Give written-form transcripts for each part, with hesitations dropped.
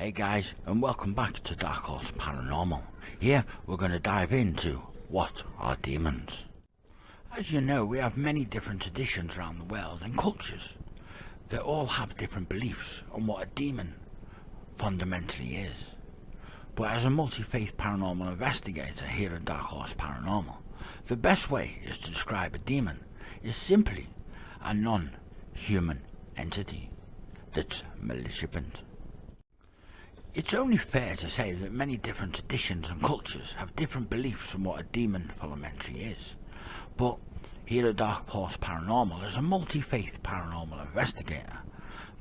Hey guys, and welcome back to Dark Horse Paranormal. Here we're going to dive into what are demons. As you know, we have many different traditions around the world and cultures. They all have different beliefs on what a demon fundamentally is. But as a multi-faith paranormal investigator here at Dark Horse Paranormal, the best way is to describe a demon is simply a non-human entity that's malevolent. It's only fair to say that many different traditions and cultures have different beliefs on what a demon fundamentally is. But here at Dark Horse Paranormal, as a multi-faith paranormal investigator,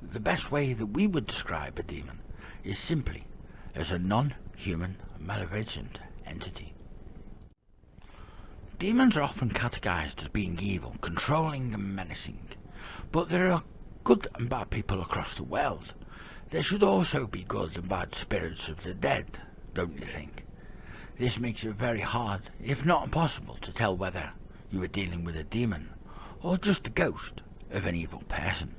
the best way that we would describe a demon is simply as a non-human malevolent entity. Demons are often categorized as being evil, controlling and menacing, but there are good and bad people across the world. There should also be good and bad spirits of the dead, don't you think? This makes it very hard, if not impossible, to tell whether you are dealing with a demon or just a ghost of an evil person.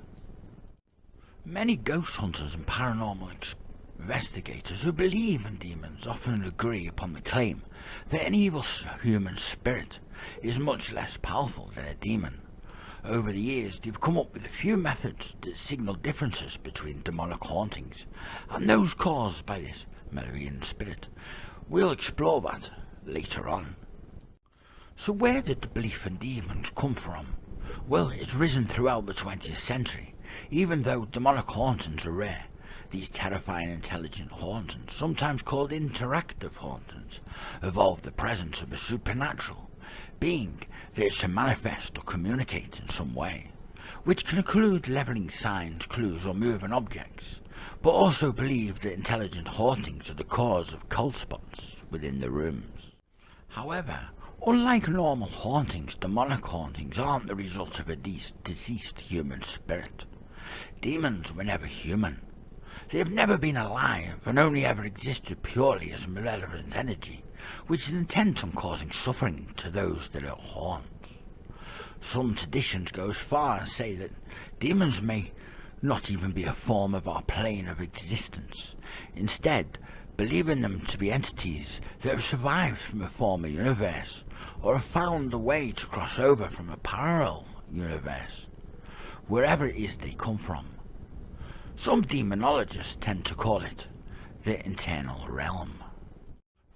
Many ghost hunters and paranormal investigators who believe in demons often agree upon the claim that an evil human spirit is much less powerful than a demon. Over the years, they've come up with a few methods that signal differences between demonic hauntings and those caused by this malevolent spirit. We'll explore that later on. So where did the belief in demons come from? Well, it's risen throughout the 20th century. Even though demonic hauntings are rare, these terrifying intelligent hauntings, sometimes called interactive hauntings, evolve the presence of a supernatural being that is to manifest or communicate in some way, which can include levelling signs, clues or moving objects, but also believe that intelligent hauntings are the cause of cold spots within the rooms. However, unlike normal hauntings, demonic hauntings aren't the result of a deceased human spirit. Demons were never human. They have never been alive and only ever existed purely as malevolent energy, which is intent on causing suffering to those that it haunts. Some traditions go as far as say that demons may not even be a form of our plane of existence, instead believing them to be entities that have survived from a former universe or have found a way to cross over from a parallel universe, wherever it is they come from. Some demonologists tend to call it the internal realm.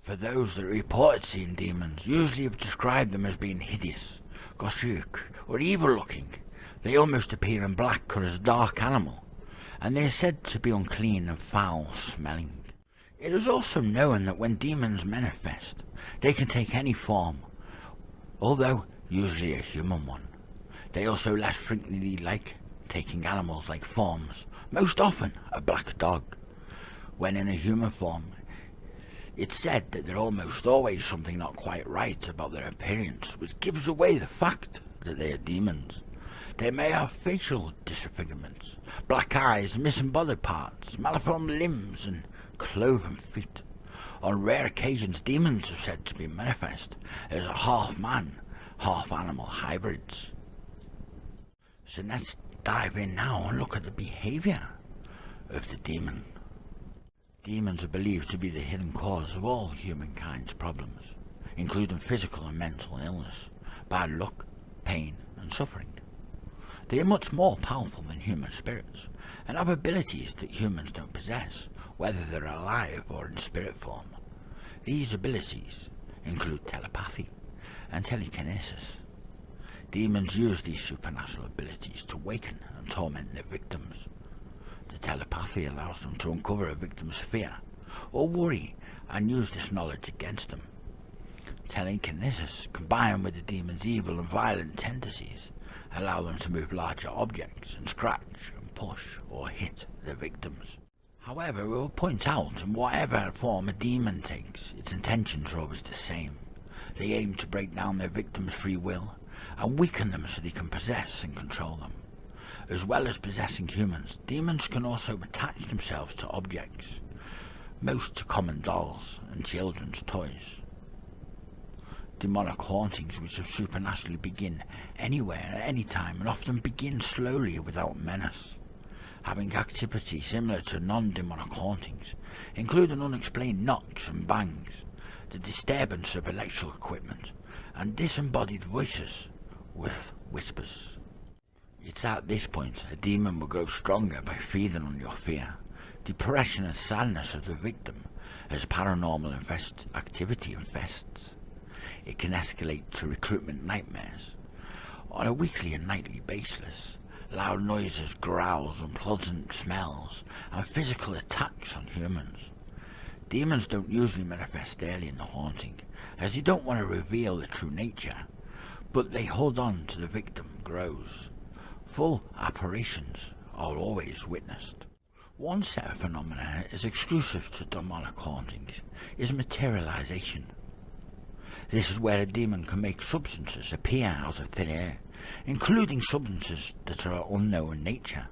For those that reported seeing demons, usually have described them as being hideous, gothic, or evil-looking. They almost appear in black or as a dark animal, and they are said to be unclean and foul-smelling. It is also known that when demons manifest, they can take any form, although usually a human one. They also less frequently like taking animals like forms, most often a black dog. When in a human form, it's said that there's almost always something not quite right about their appearance, which gives away the fact that they are demons. They may have facial disfigurements, black eyes, missing body parts, malformed limbs and cloven feet. On rare occasions, demons are said to be manifest as a half-man, half-animal hybrids. So let's dive in now and look at the behaviour of the demon. Demons are believed to be the hidden cause of all humankind's problems, including physical and mental illness, bad luck, pain and suffering. They are much more powerful than human spirits and have abilities that humans don't possess, whether they're alive or in spirit form. These abilities include telepathy and telekinesis. Demons use these supernatural abilities to waken and torment their victims. The telepathy allows them to uncover a victim's fear or worry and use this knowledge against them. Telekinesis, combined with the demon's evil and violent tendencies, allow them to move larger objects and scratch and push or hit their victims. However, we will point out in whatever form a demon takes, its intentions are always the same. They aim to break down their victim's free will and weaken them so they can possess and control them. As well as possessing humans, demons can also attach themselves to objects, most to common dolls and children's toys. Demonic hauntings, which have supernaturally begin anywhere at any time and often begin slowly without menace, having activity similar to non-demonic hauntings, including unexplained knocks and bangs, the disturbance of electrical equipment, and disembodied voices with whispers. It's at this point a demon will grow stronger by feeding on your fear, depression and sadness of the victim as paranormal activity infests. It can escalate to recruitment nightmares on a weekly and nightly basis, loud noises, growls, unpleasant smells, and physical attacks on humans. Demons don't usually manifest early in the haunting, as they don't want to reveal their true nature, but they hold on to the victim grows. Full apparitions are always witnessed. One set of phenomena is exclusive to demonic hauntings, is materialization. This is where a demon can make substances appear out of thin air, including substances that are unknown in nature.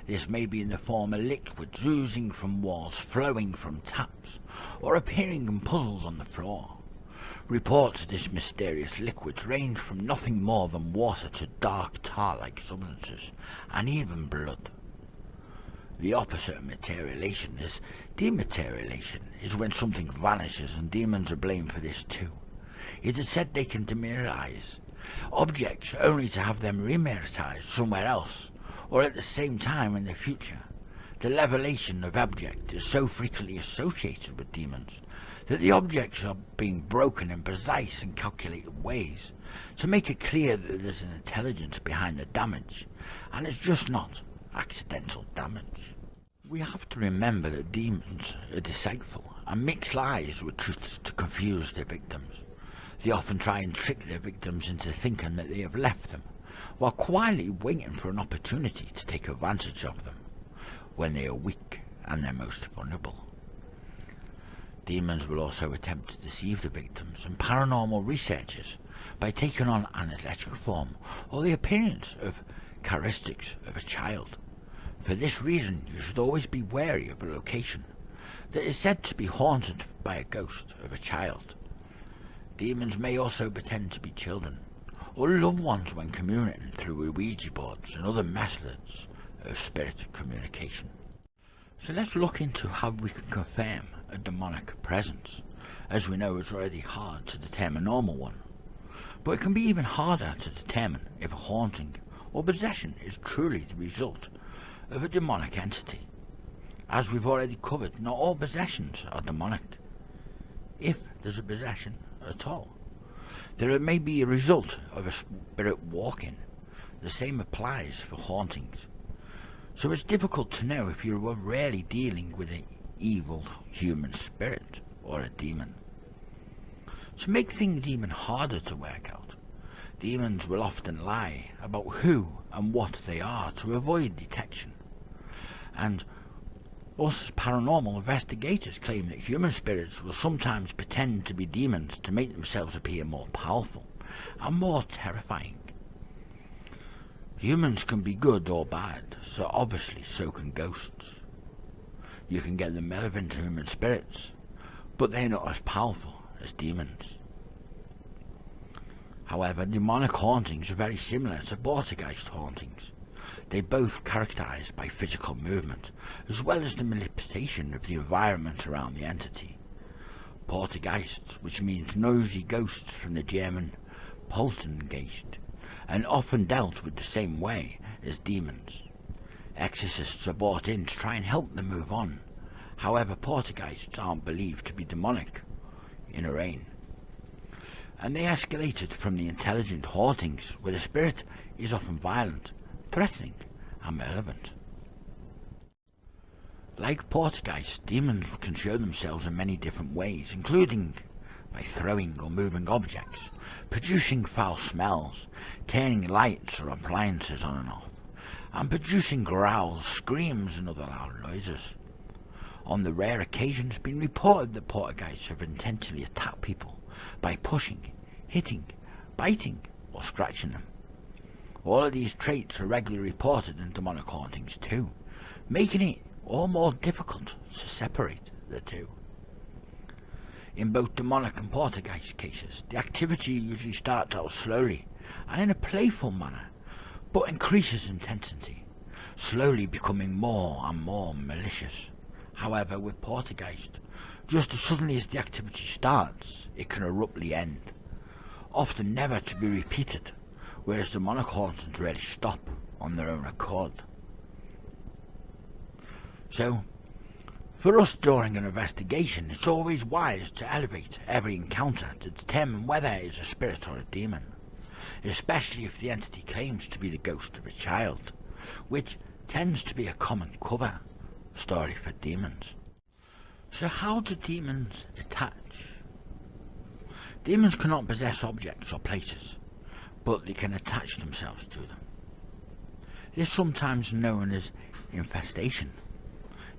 This may be in the form of liquids oozing from walls, flowing from taps, or appearing in puddles on the floor. Reports of this mysterious liquids range from nothing more than water to dark tar-like substances, and even blood. The opposite of materialization is dematerialization, is when something vanishes, and demons are blamed for this too. It is said they can dematerialize objects only to have them rematerialized somewhere else, or at the same time in the future. The levelation of objects is so frequently associated with demons that the objects are being broken in precise and calculated ways to make it clear that there's an intelligence behind the damage, and it's just not accidental damage. We have to remember that demons are deceitful and mix lies with truths to confuse their victims. They often try and trick their victims into thinking that they have left them, while quietly waiting for an opportunity to take advantage of them when they are weak and they're most vulnerable. Demons will also attempt to deceive the victims and paranormal researchers by taking on an electric form or the appearance of characteristics of a child. For this reason, you should always be wary of a location that is said to be haunted by a ghost of a child. Demons may also pretend to be children or loved ones when communicating through Ouija boards and other methods of spirit communication. So let's look into how we can confirm a demonic presence. As we know, it's already hard to determine a normal one, but it can be even harder to determine if a haunting or possession is truly the result of a demonic entity. As we've already covered, not all possessions are demonic, if there's a possession at all. There may be a result of a spirit walking. The same applies for hauntings. So it's difficult to know if you're really dealing with an evil human spirit or a demon. To make things even harder to work out, demons will often lie about who and what they are to avoid detection. And us paranormal investigators claim that human spirits will sometimes pretend to be demons to make themselves appear more powerful and more terrifying. Humans can be good or bad, so obviously so can ghosts. You can get the malevolent human spirits, but they're not as powerful as demons. However, demonic hauntings are very similar to poltergeist hauntings. They both characterized by physical movement, as well as the manipulation of the environment around the entity. Poltergeists, which means noisy ghosts from the German Poltergeist, and often dealt with the same way as demons. Exorcists are brought in to try and help them move on. However, poltergeists aren't believed to be demonic in a reign. And they escalated from the intelligent hauntings, where the spirit is often violent, threatening, and malevolent. Like poltergeists, demons can show themselves in many different ways, including by throwing or moving objects, producing foul smells, turning lights or appliances on and off, and producing growls, screams, and other loud noises. On the rare occasions, it's been reported that poltergeists have intentionally attacked people by pushing, hitting, biting, or scratching them. All of these traits are regularly reported in demonic hauntings too, making it all more difficult to separate the two. In both demonic and poltergeist cases, the activity usually starts out slowly and in a playful manner, but increases intensity. slowly becoming more and more malicious. However, with poltergeist, just as suddenly as the activity starts, it can abruptly end, often never to be repeated, whereas demonic hauntings rarely stop on their own accord. So, for us during an investigation, it's always wise to elevate every encounter to determine whether it is a spirit or a demon, especially if the entity claims to be the ghost of a child, which tends to be a common cover story for demons. So how do demons attach? Demons cannot possess objects or places, but they can attach themselves to them. This is sometimes known as infestation.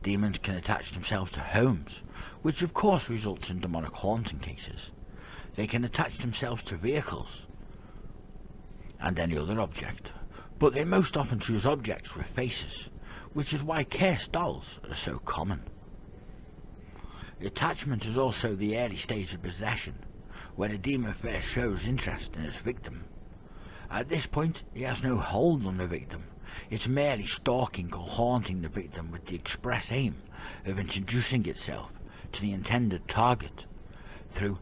Demons can attach themselves to homes, which of course results in demonic haunting cases. They can attach themselves to vehicles and any other object, but they most often choose objects with faces, which is why cursed dolls are so common. Attachment is also the early stage of possession, when a demon first shows interest in its victim. At this point, it has no hold on the victim. It's merely stalking or haunting the victim with the express aim of introducing itself to the intended target through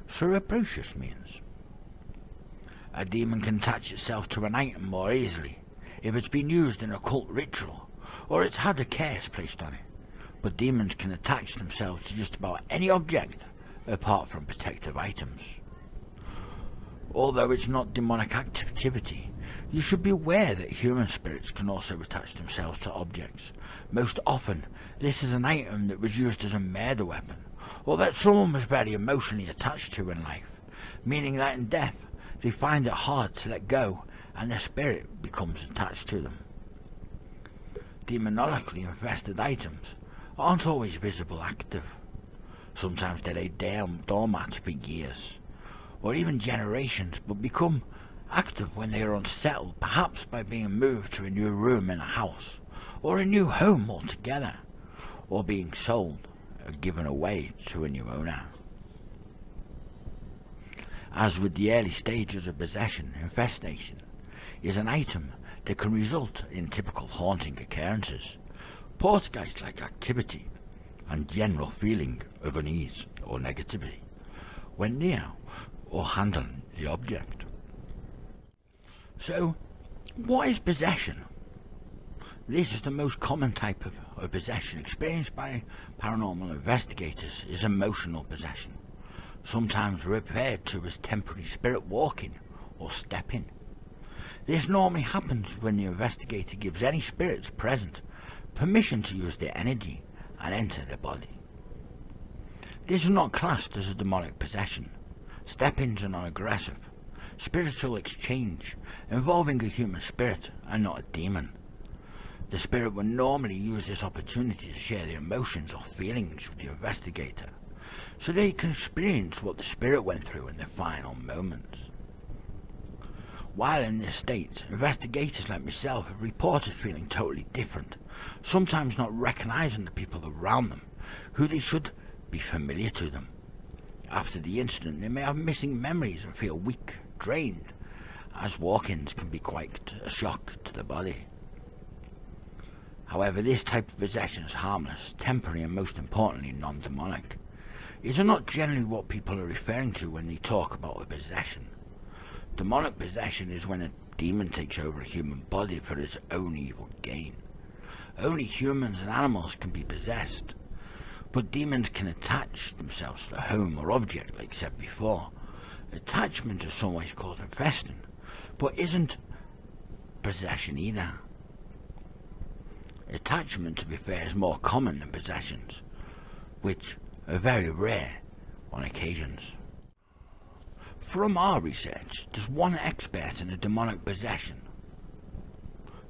surreptitious means. A demon can attach itself to an item more easily if it's been used in a occult ritual or it's had a curse placed on it, but demons can attach themselves to just about any object apart from protective items. Although it's not demonic activity, you should be aware that human spirits can also attach themselves to objects. Most often, this is an item that was used as a murder weapon, or that someone was very emotionally attached to in life, meaning that in death, they find it hard to let go and their spirit becomes attached to them. Demonically infested items aren't always visible active. Sometimes they lay dormant for years, or even generations, but become active when they are unsettled, perhaps by being moved to a new room in a house, or a new home altogether, or being sold or given away to a new owner. As with the early stages of possession, infestation is an item that can result in typical haunting occurrences, poltergeist-like activity, and general feeling of unease or negativity when near or handling the object. So, what is possession? This is the most common type of possession experienced by paranormal investigators, is emotional possession, sometimes referred to as temporary spirit walking or stepping. This normally happens when the investigator gives any spirits present permission to use their energy and enter their body. This is not classed as a demonic possession. Step-ins are non-aggressive, spiritual exchange involving a human spirit and not a demon. The spirit would normally use this opportunity to share their emotions or feelings with the investigator, so they can experience what the spirit went through in their final moments. While in this state, investigators like myself have reported feeling totally different, sometimes not recognizing the people around them, who they should be familiar to them. After the incident, they may have missing memories and feel weak, drained, as walk-ins can be quite a shock to the body. However, this type of possession is harmless, temporary, and most importantly, non-demonic. These are not generally what people are referring to when they talk about a possession. Demonic possession is when a demon takes over a human body for its own evil gain. Only humans and animals can be possessed, but demons can attach themselves to a home or object, like said before. Attachment is sometimes called infesting, but isn't possession either. Attachment, to be fair, is more common than possessions, which are very rare on occasions. From our research, there's one expert in a demonic possession,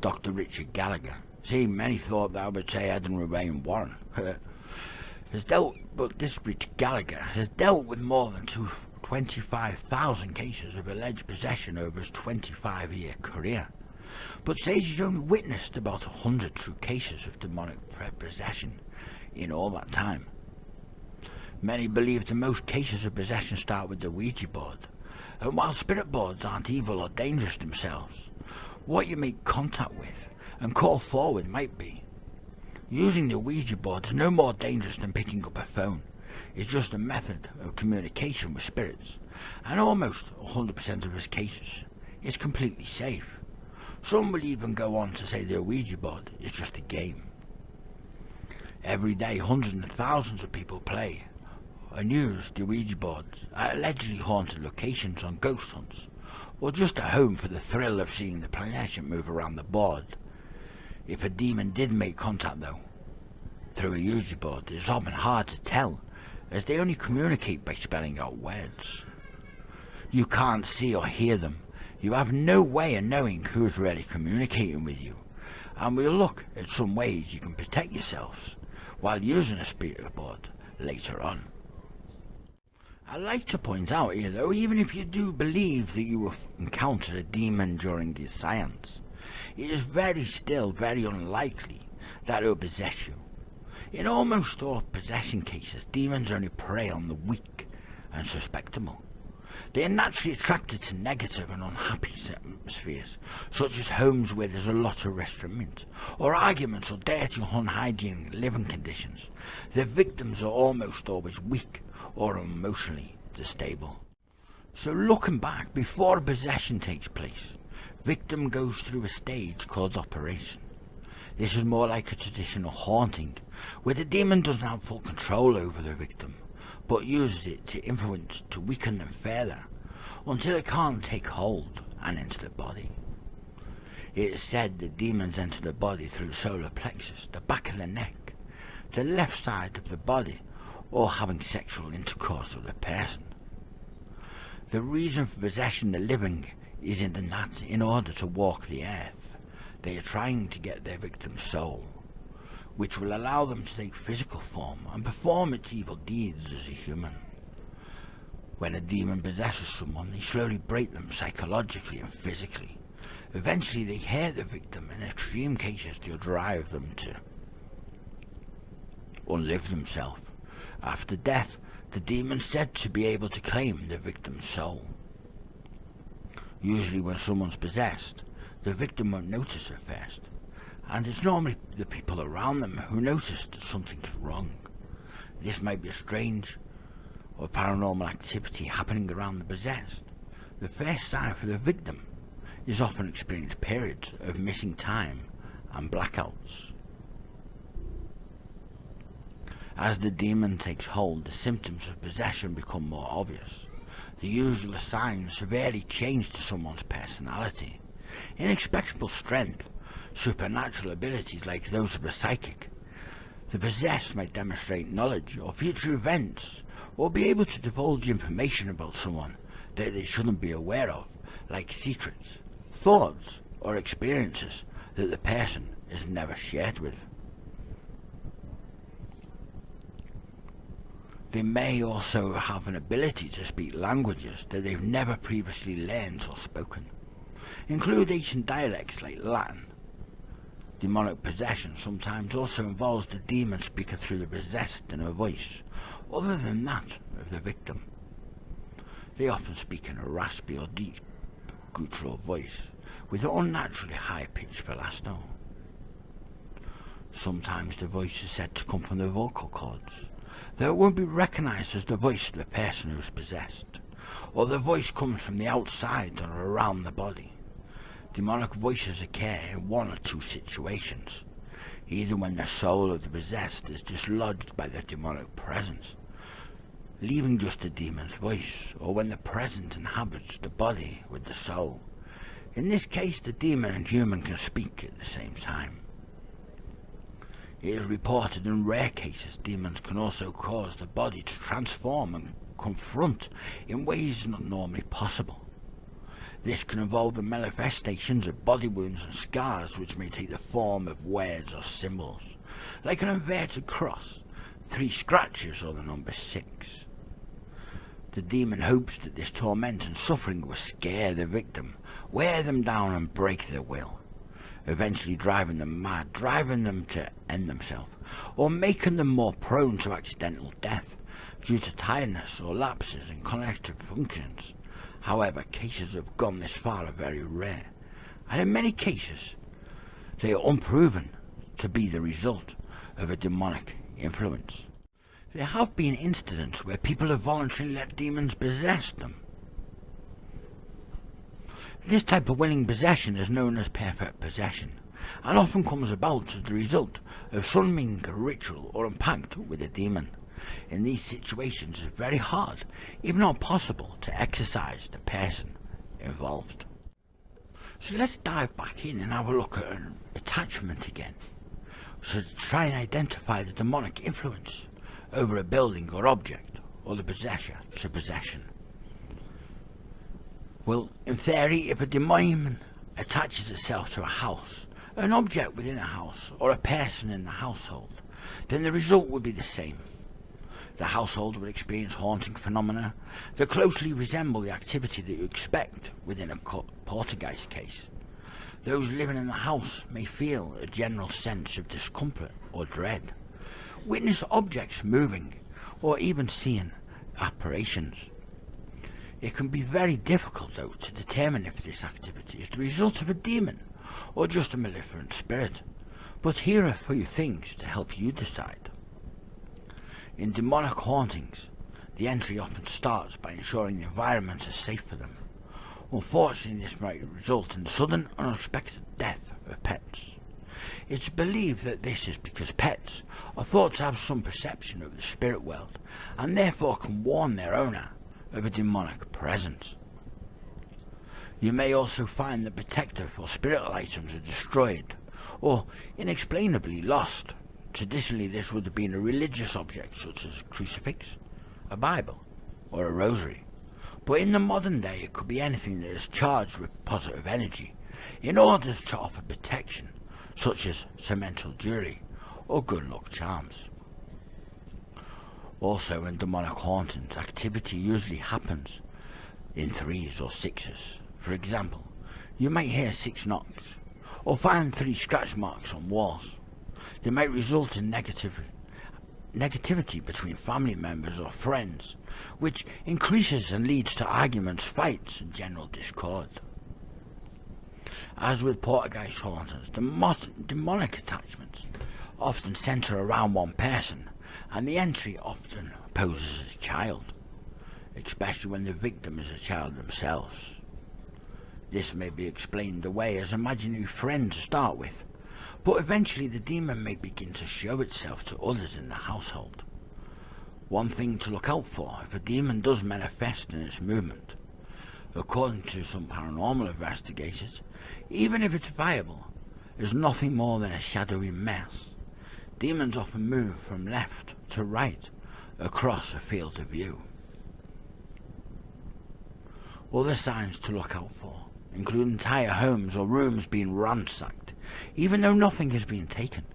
Dr. Richard Gallagher. See, many thought that I would say Edinburgh Wayne Warren. But this Richard Gallagher has dealt with more than 25,000 cases of alleged possession over his 25-year career, but says he's only witnessed about 100 true cases of demonic possession in all that time. Many believe that most cases of possession start with the Ouija board, and while spirit boards aren't evil or dangerous themselves, what you make contact with and call forward might be. Using the Ouija board is no more dangerous than picking up a phone. It's just a method of communication with spirits, and almost 100% of its cases is completely safe. Some will even go on to say the Ouija board is just a game. Every day hundreds and thousands of people play and use the Ouija boards at allegedly haunted locations on ghost hunts, or just at home for the thrill of seeing the planation move around the board. If a demon did make contact though, through a Ouija board, it is often hard to tell, as they only communicate by spelling out words. You can't see or hear them. You have no way of knowing who is really communicating with you, and we'll look at some ways you can protect yourselves while using a spirit board later on. I'd like to point out here though, even if you do believe that you have encountered a demon during your seance, it is very unlikely that it will possess you. In almost all possession cases, demons only prey on the weak and susceptible. They are naturally attracted to negative and unhappy atmospheres, such as homes where there's a lot of restraint, or arguments or dirty or unhygienic living conditions. The victims are almost always weak or emotionally unstable. So looking back, before a possession takes place, victim goes through a stage called operation. This is more like a traditional haunting, where the demon doesn't have full control over the victim, but uses it to influence to weaken them further, until it can't take hold and enter the body. It is said that demons enter the body through the solar plexus, the back of the neck, the left side of the body, or having sexual intercourse with a person. The reason for possessing the living is in order to walk the earth. They are trying to get their victim's soul, which will allow them to take physical form and perform its evil deeds as a human. When a demon possesses someone, they slowly break them psychologically and physically. Eventually they hurt the victim. In extreme cases, they'll drive them to unlive themselves. After death, the demon is said to be able to claim the victim's soul. Usually when someone's possessed, the victim won't notice at first, and it's normally the people around them who notice that something is wrong. This might be a strange or paranormal activity happening around the possessed. The first sign for the victim is often experienced periods of missing time and blackouts. As the demon takes hold, the symptoms of possession become more obvious. The usual signs severely change to someone's personality. Inexplicable strength, supernatural abilities like those of a psychic. The possessed might demonstrate knowledge of future events, or be able to divulge information about someone that they shouldn't be aware of, like secrets, thoughts, or experiences that the person is never shared with. They may also have an ability to speak languages that they've never previously learned or spoken, include ancient dialects like Latin. Demonic possession sometimes also involves the demon speaking through the possessed in a voice other than that of the victim. They often speak in a raspy or deep guttural voice with an unnaturally high-pitched falsetto. Sometimes the voice is said to come from the vocal cords, though it won't be recognized as the voice of the person who is possessed, or the voice comes from the outside or around the body. Demonic voices occur in one or two situations, either when the soul of the possessed is dislodged by the demonic presence, leaving just the demon's voice, or when the presence inhabits the body with the soul. In this case, the demon and human can speak at the same time. It is reported in rare cases demons can also cause the body to transform and confront in ways not normally possible. This can involve the manifestations of body wounds and scars which may take the form of words or symbols, like an inverted cross, 3 scratches, or the number 6. The demon hopes that this torment and suffering will scare the victim, wear them down and break their will, eventually driving them mad, driving them to end themselves, or making them more prone to accidental death due to tiredness or lapses in cognitive functions. However, cases that have gone this far are very rare, and in many cases They are unproven to be the result of a demonic influence. There have been incidents where people have voluntarily let demons possess them. This type of willing possession is known as perfect possession, and often comes about as the result of something ritual or impact with a demon. In these situations, it's very hard, if not possible, to exorcise the person involved. So let's dive back in and have a look at an attachment again, so to try and identify the demonic influence over a building or object, or the possessor to possession. Well, in theory, if a demon attaches itself to a house, an object within a house, or a person in the household, then the result would be the same. The household will experience haunting phenomena that closely resemble the activity that you expect within a poltergeist case. Those living in the house may feel a general sense of discomfort or dread, witness objects moving, or even seeing apparitions. It can be very difficult, though, to determine if this activity is the result of a demon or just a malevolent spirit, but here are a few things to help you decide. In demonic hauntings, the entry often starts by ensuring the environment is safe for them. Unfortunately, this might result in the sudden, unexpected death of pets. It's believed that this is because pets are thought to have some perception of the spirit world, and therefore can warn their owner of a demonic presence. You may also find that protective or spiritual items are destroyed, or inexplainably lost. Traditionally, this would have been a religious object such as a crucifix, a Bible, or a rosary. But in the modern day, it could be anything that is charged with positive energy in order to offer protection, such as sentimental jewelry or good luck charms. Also, in demonic hauntings, activity usually happens in threes or sixes. For example, you might hear 6 knocks, or find 3 scratch marks on walls. They might result in negativity between family members or friends, which increases and leads to arguments, fights, and general discord. As with poltergeist hauntings, demonic attachments often centre around one person, and the entry often poses as a child, especially when the victim is a child themselves. This may be explained away as imaginary friends to start with, but eventually the demon may begin to show itself to others in the household. One thing to look out for if a demon does manifest in its movement. According to some paranormal investigators, even if it's viable, is nothing more than a shadowy mass. Demons often move from left to right across a field of view. Other signs to look out for include entire homes or rooms being ransacked, even though nothing has been taken,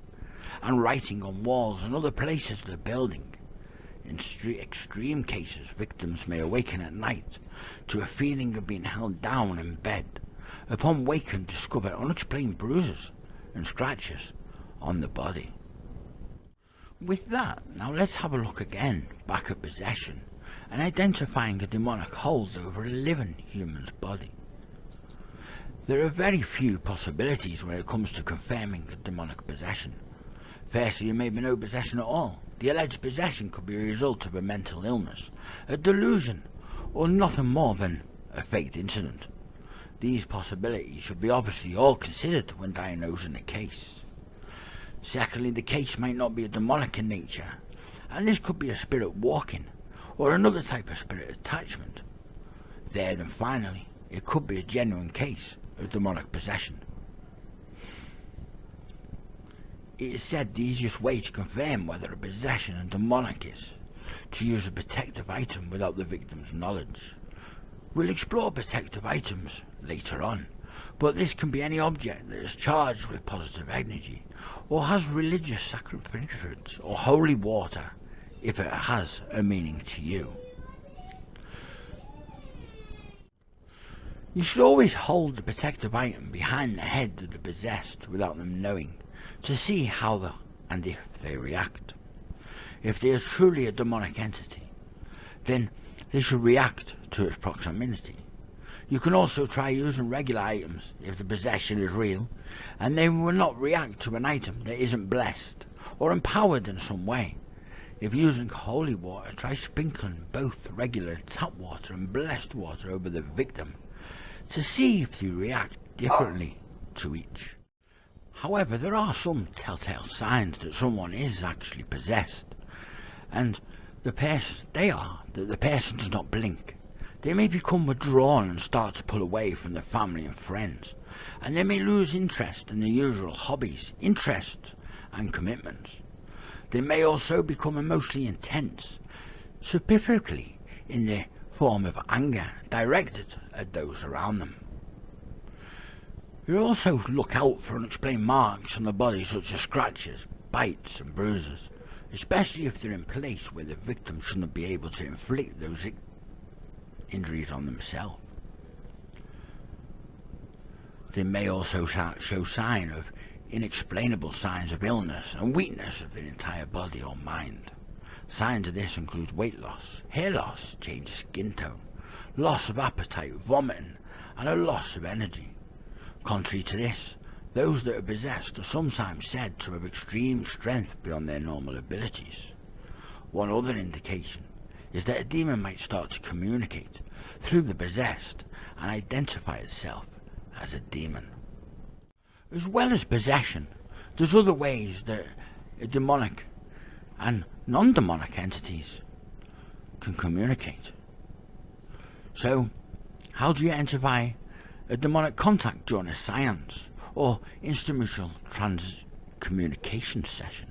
and writing on walls and other places of the building. In extreme cases, victims may awaken at night to a feeling of being held down in bed. Upon waking, discover unexplained bruises and scratches on the body. With that, now let's have a look again back at possession and identifying a demonic hold over a living human's body. There are very few possibilities when it comes to confirming a demonic possession. Firstly, there may be no possession at all. The alleged possession could be a result of a mental illness, a delusion, or nothing more than a faked incident. These possibilities should be obviously all considered when diagnosing a case. Secondly, the case might not be demonic in nature, and this could be a spirit walking, or another type of spirit attachment. Third and finally, it could be a genuine case of demonic possession. It is said the easiest way to confirm whether a possession is demonic is to use a protective item without the victim's knowledge. We'll explore protective items later on, but this can be any object that is charged with positive energy, or has religious sacrifices or holy water if it has a meaning to you. You should always hold the protective item behind the head of the possessed without them knowing, to see how and if they react. If they are truly a demonic entity, then they should react to its proximity. You can also try using regular items if the possession is real, and they will not react to an item that isn't blessed or empowered in some way. If using holy water, try sprinkling both regular tap water and blessed water over the victim to see if they react differently to each. However, there are some telltale signs that someone is actually possessed, and the person does not blink. They may become withdrawn and start to pull away from their family and friends, and they may lose interest in their usual hobbies, interests, and commitments. They may also become emotionally intense, specifically in the form of anger directed at those around them. You also look out for unexplained marks on the body such as scratches, bites and bruises, especially if they're in place where the victim shouldn't be able to inflict those injuries on themselves. They may also show sign of inexplainable signs of illness and weakness of their entire body or mind. Signs of this include weight loss, hair loss, change of skin tone, loss of appetite, vomiting, and a loss of energy. Contrary to this, those that are possessed are sometimes said to have extreme strength beyond their normal abilities. One other indication is that a demon might start to communicate through the possessed and identify itself as a demon. As well as possession, there's other ways that demonic and non-demonic entities can communicate. So, how do you identify a demonic contact during a seance or instrumental trans-communication session?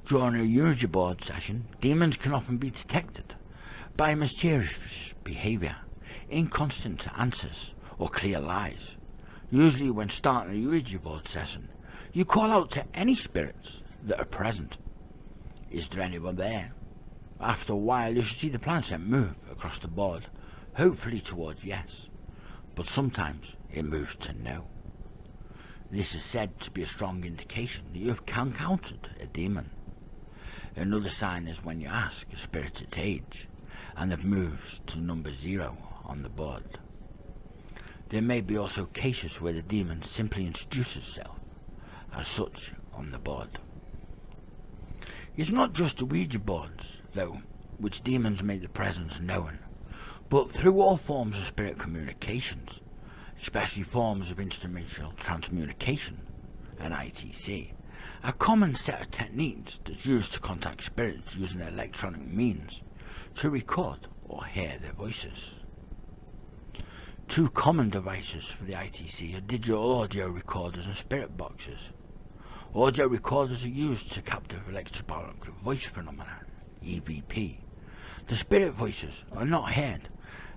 During a Ouija board session, demons can often be detected by mysterious behaviour, inconstant answers, or clear lies. Usually when starting a Ouija board session, you call out to any spirits that are present. Is there anyone there? After a while you should see the planchette move across the board, hopefully towards yes, but sometimes it moves to no. This is said to be a strong indication that you have encountered a demon. Another sign is when you ask a spirit its age, and it moves to number 0 on the board. There may be also cases where the demon simply introduces itself as such on the board. It's not just the Ouija boards, though, which demons make their presence known, but through all forms of spirit communications, especially forms of instrumental transcommunication, and ITC, a common set of techniques that's used to contact spirits using electronic means to record or hear their voices. Two common devices for the ITC are digital audio recorders and spirit boxes. Audio recorders are used to capture electronic voice phenomena, EVP. The spirit voices are not heard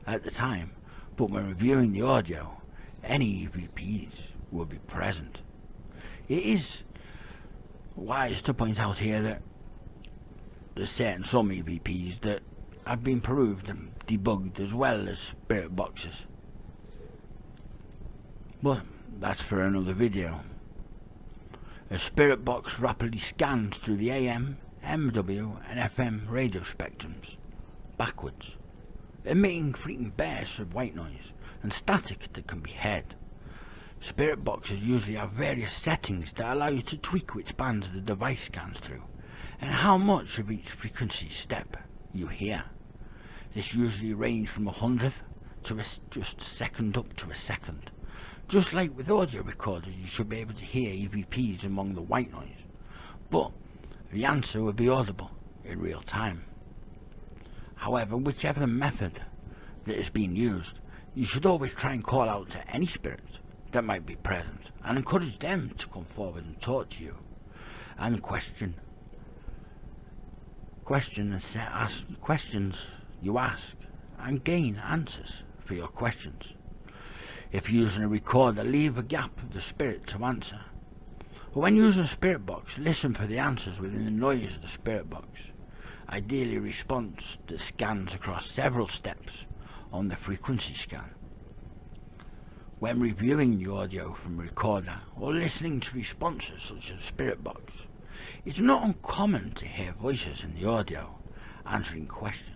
at the time, but when reviewing the audio, any EVPs will be present. It is wise to point out here that there's some EVPs that have been proved and debugged as well as spirit boxes. But that's for another video. A spirit box rapidly scans through the AM, MW and FM radio spectrums backwards, emitting frequent bursts of white noise and static that can be heard. Spirit boxes usually have various settings that allow you to tweak which bands the device scans through and how much of each frequency step you hear. This usually ranges from 100th to just a second up to a second. Just like with audio recorders, you should be able to hear EVPs among the white noise, but the answer will be audible in real time. However, whichever method that is being used, you should always try and call out to any spirits that might be present and encourage them to come forward and talk to you and questions you ask and gain answers for your questions. If using a recorder, leave a gap of the spirit to answer. But when using a spirit box, listen for the answers within the noise of the spirit box. Ideally, a response that scans across several steps on the frequency scan. When reviewing the audio from a recorder or listening to responses such as a spirit box, it's not uncommon to hear voices in the audio answering questions.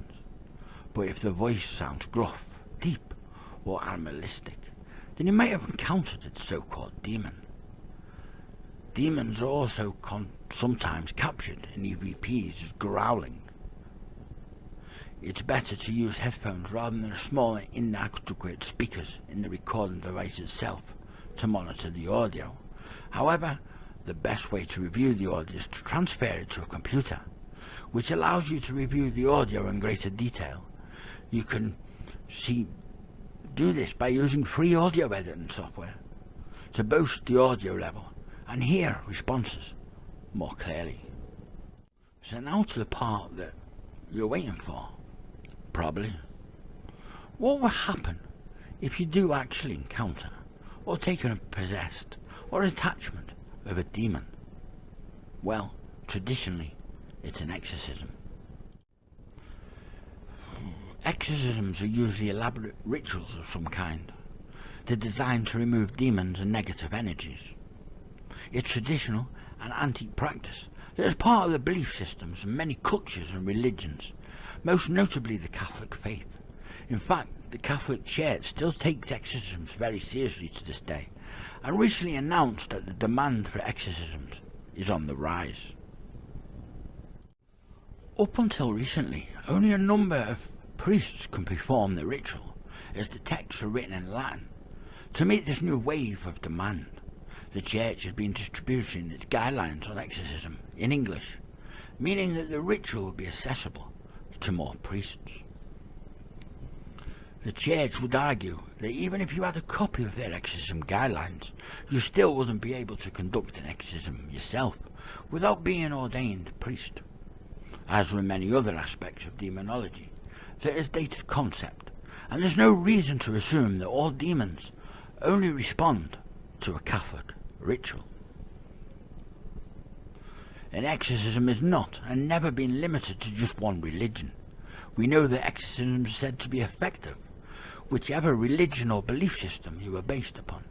But if the voice sounds gruff, deep or animalistic, then you may have encountered a so-called demon. Demons are also sometimes captured in EVPs as growling. It's better to use headphones rather than small and inadequate speakers in the recording device itself to monitor the audio. However, the best way to review the audio is to transfer it to a computer, which allows you to review the audio in greater detail. You can do this by using free audio editing software to boost the audio level and hear responses more clearly. So now to the part that you're waiting for, probably. What will happen if you do actually encounter or take on a possessed or attachment of a demon? Well, traditionally, it's an exorcism. Exorcisms are usually elaborate rituals of some kind. They're designed to remove demons and negative energies. It's traditional and antique practice that is part of the belief systems of many cultures and religions, most notably the Catholic faith. In fact, the Catholic Church still takes exorcisms very seriously to this day, and recently announced that the demand for exorcisms is on the rise. Up until recently, only a number of priests can perform the ritual, as the texts are written in Latin. To meet this new wave of demand, the Church has been distributing its guidelines on exorcism in English, meaning that the ritual will be accessible to more priests. The Church would argue that even if you had a copy of their exorcism guidelines, you still wouldn't be able to conduct an exorcism yourself without being an ordained priest. As with many other aspects of demonology, there is dated concept, and there's no reason to assume that all demons only respond to a Catholic ritual. An exorcism is not and never been limited to just one religion. We know that exorcisms are said to be effective, whichever religion or belief system you are based upon.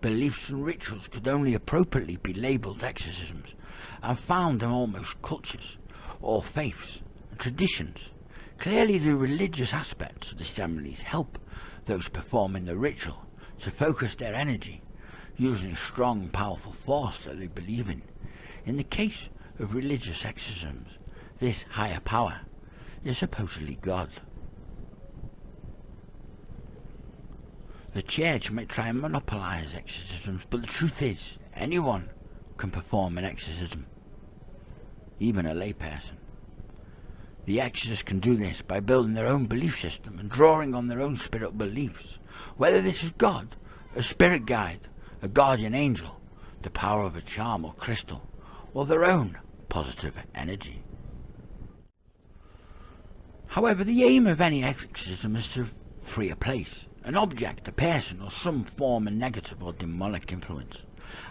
Beliefs and rituals could only appropriately be labelled exorcisms and found in almost cultures, or faiths and traditions. Clearly the religious aspects of the ceremonies help those performing the ritual to focus their energy using a strong, powerful force that they believe in. In the case of religious exorcisms, this higher power is supposedly God. The Church might try and monopolise exorcisms, but the truth is, anyone can perform an exorcism, even a layperson. The exorcist can do this by building their own belief system and drawing on their own spiritual beliefs, whether this is God, a spirit guide, a guardian angel, the power of a charm or crystal, or their own positive energy. However, the aim of any exorcism is to free a place, an object, a person, or some form of negative or demonic influence,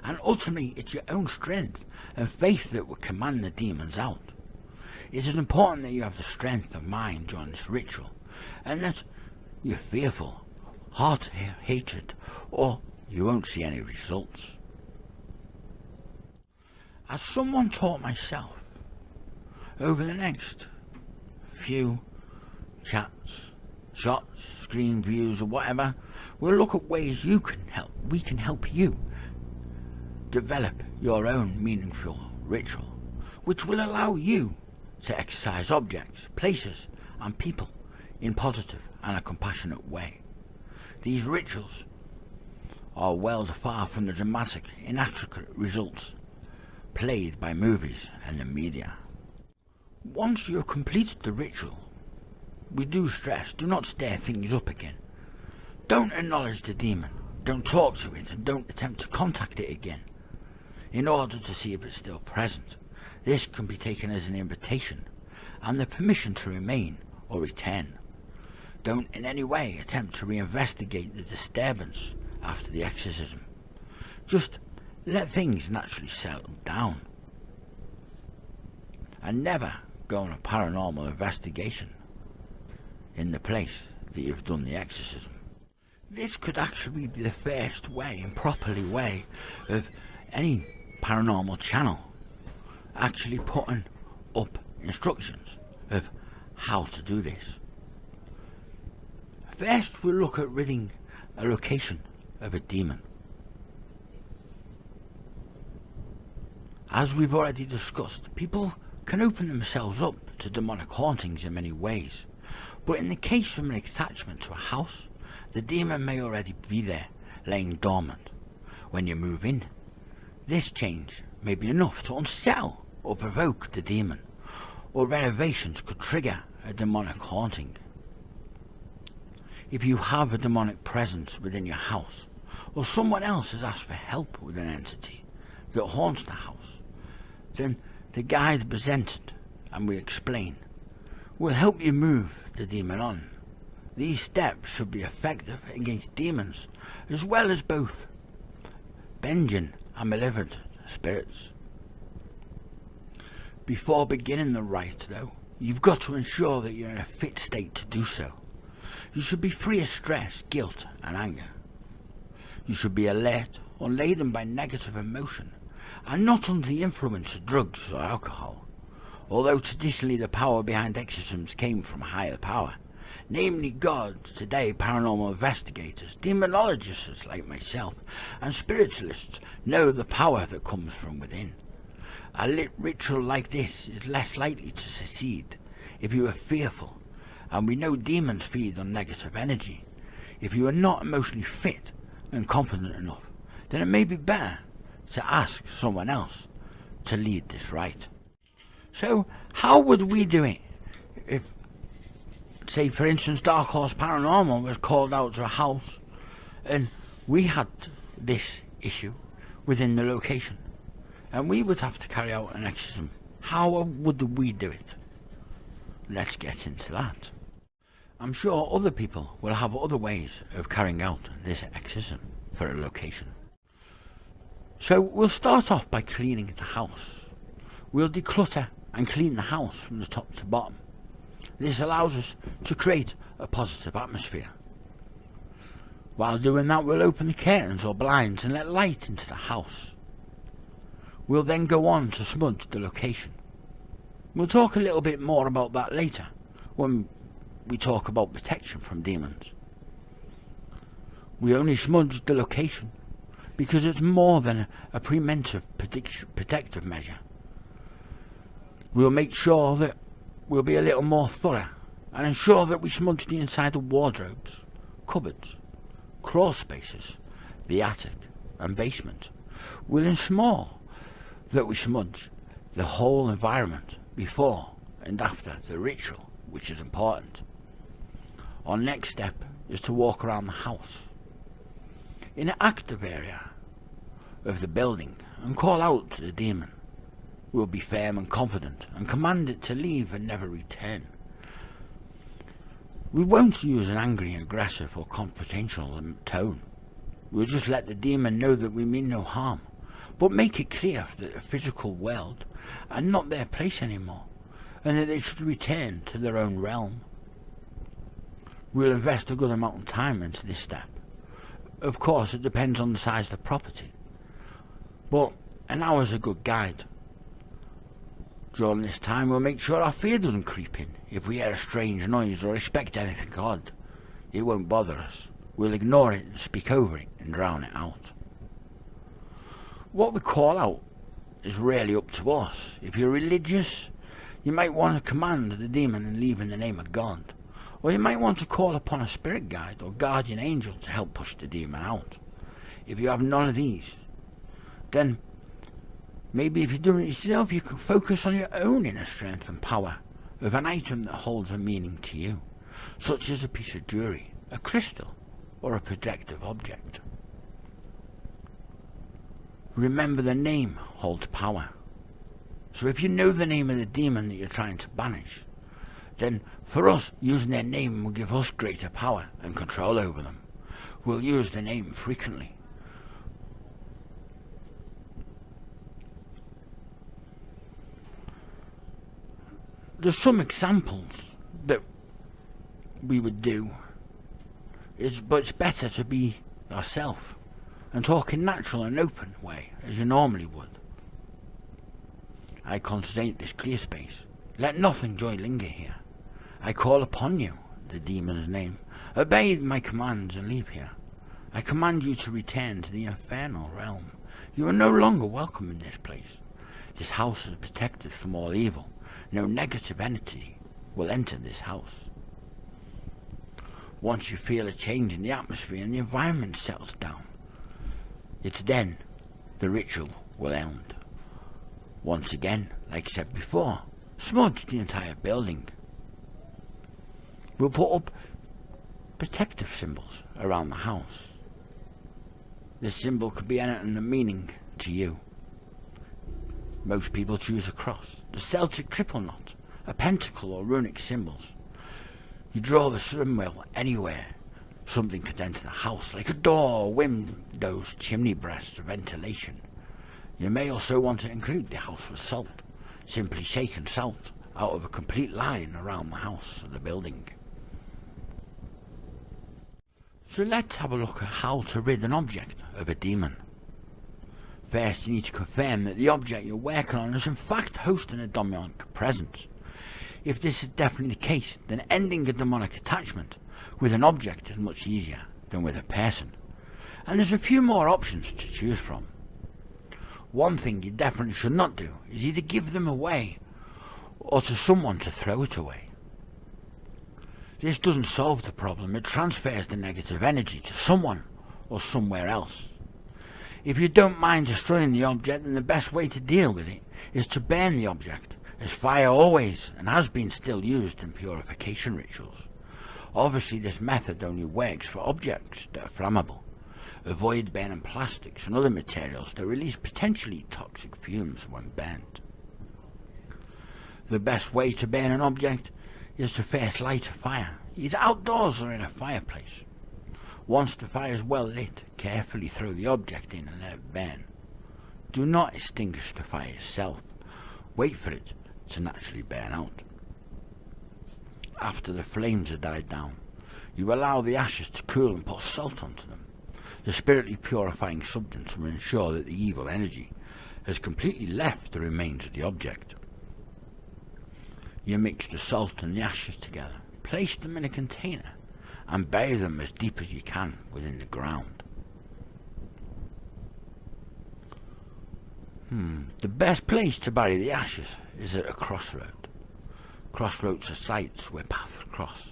and ultimately it's your own strength and faith that will command the demons out. It is important that you have the strength of mind during this ritual, and that you're fearful, heart hatred, or you won't see any results. As someone taught myself, over the next few chats, shots, screen views or whatever, we'll look at ways we can help you develop your own meaningful ritual, which will allow you to exercise objects, places and people in positive and a compassionate way. These rituals are well far from the dramatic, inaccurate results played by movies and the media. Once you have completed the ritual, we do stress, do not stir things up again. Don't acknowledge the demon, don't talk to it, and don't attempt to contact it again in order to see if it's still present. This can be taken as an invitation and the permission to remain or return. Don't in any way attempt to reinvestigate the disturbance after the exorcism. Just let things naturally settle down. And never go on a paranormal investigation in the place that you've done the exorcism. This could actually be the first way and properly way of any paranormal channel actually putting up instructions of how to do this. First, we'll look at ridding a location of a demon. As we've already discussed, people can open themselves up to demonic hauntings in many ways, but in the case of an attachment to a house, the demon may already be there, laying dormant. When you move in, this change may be enough to unsettle or provoke the demon, or renovations could trigger a demonic haunting. If you have a demonic presence within your house, or someone else has asked for help with an entity that haunts the house, then the guide presented, and we explain, will help you move the demon on. These steps should be effective against demons, as well as both Benjin and malevolent spirits. Before beginning the rite, though, you've got to ensure that you're in a fit state to do so. You should be free of stress, guilt, and anger. You should be alert, unladen by negative emotion, and not under the influence of drugs or alcohol. Although traditionally the power behind exorcisms came from a higher power, namely gods, today paranormal investigators, demonologists like myself, and spiritualists know the power that comes from within. A ritual like this is less likely to succeed if you are fearful, and we know demons feed on negative energy. If you are not emotionally fit and confident enough, then it may be better to ask someone else to lead this rite. So how would we do it if, say for instance, Dark Horse Paranormal was called out to a house and we had this issue within the location and we would have to carry out an exorcism? How would we do it? Let's get into that. I'm sure other people will have other ways of carrying out this exorcism for a location. So we'll start off by cleaning the house. We'll declutter and clean the house from the top to bottom. This allows us to create a positive atmosphere. While doing that, we'll open the curtains or blinds and let light into the house. We'll then go on to smudge the location. We'll talk a little bit more about that later when we talk about protection from demons. We only smudge the location because it's more than a preventive protective measure. We'll make sure that we'll be a little more thorough and ensure that we smudge the inside of wardrobes, cupboards, crawl spaces, the attic and basement. We'll ensure that we smudge the whole environment before and after the ritual, which is important. Our next step is to walk around the house in an active area of the building and call out to the demon. We'll be firm and confident and command it to leave and never return. We won't use an angry, aggressive or confrontational tone. We'll just let the demon know that we mean no harm, but make it clear that the physical world are not their place anymore and that they should return to their own realm. We'll invest a good amount of time into this step. Of course, it depends on the size of the property, but an hour's a good guide. During this time, we'll make sure our fear doesn't creep in. If we hear a strange noise or expect anything odd, it won't bother us. We'll ignore it and speak over it and drown it out. What we call out is really up to us. If you're religious, you might want to command the demon and leave in the name of God. Or you might want to call upon a spirit guide or guardian angel to help push the demon out. If you have none of these, then maybe if you do it yourself, you can focus on your own inner strength and power of an item that holds a meaning to you, such as a piece of jewelry, a crystal, or a projective object. Remember, the name holds power. So if you know the name of the demon that you're trying to banish, then for us, using their name will give us greater power and control over them. We'll use the name frequently. There's some examples that we would do, but it's better to be yourself and talk in natural and open way as you normally would. I concentrate this clear space. Let nothing joy linger here. I call upon you, the demon's name, obey my commands and leave here. I command you to return to the infernal realm. You are no longer welcome in this place. This house is protected from all evil. No negative entity will enter this house. Once you feel a change in the atmosphere and the environment settles down, it's then the ritual will end. Once again, like I said before, smudge the entire building. We'll put up protective symbols around the house. This symbol could be anything of meaning to you. Most people choose a cross, the Celtic triple knot, a pentacle or runic symbols. You draw the symbol anywhere something could enter the house, like a door, windows, chimney breasts, or ventilation. You may also want to include the house with salt, simply shaken salt out of a complete line around the house or the building. So let's have a look at how to rid an object of a demon. First, you need to confirm that the object you're working on is in fact hosting a demonic presence. If this is definitely the case, then ending a demonic attachment with an object is much easier than with a person. And there's a few more options to choose from. One thing you definitely should not do is either give them away or to someone to throw it away. This doesn't solve the problem, it transfers the negative energy to someone or somewhere else. If you don't mind destroying the object, then the best way to deal with it is to burn the object, as fire always and has been still used in purification rituals. Obviously this method only works for objects that are flammable. Avoid burning plastics and other materials that release potentially toxic fumes when burnt. The best way to burn an object is to first light a fire, either outdoors or in a fireplace. Once the fire is well lit, carefully throw the object in and let it burn. Do not extinguish the fire yourself. Wait for it to naturally burn out. After the flames have died down, you allow the ashes to cool and put salt onto them. The spiritually purifying substance will ensure that the evil energy has completely left the remains of the object. You mix the salt and the ashes together, place them in a container, and bury them as deep as you can within the ground. The best place to bury the ashes is at a crossroad. Crossroads are sites where paths cross,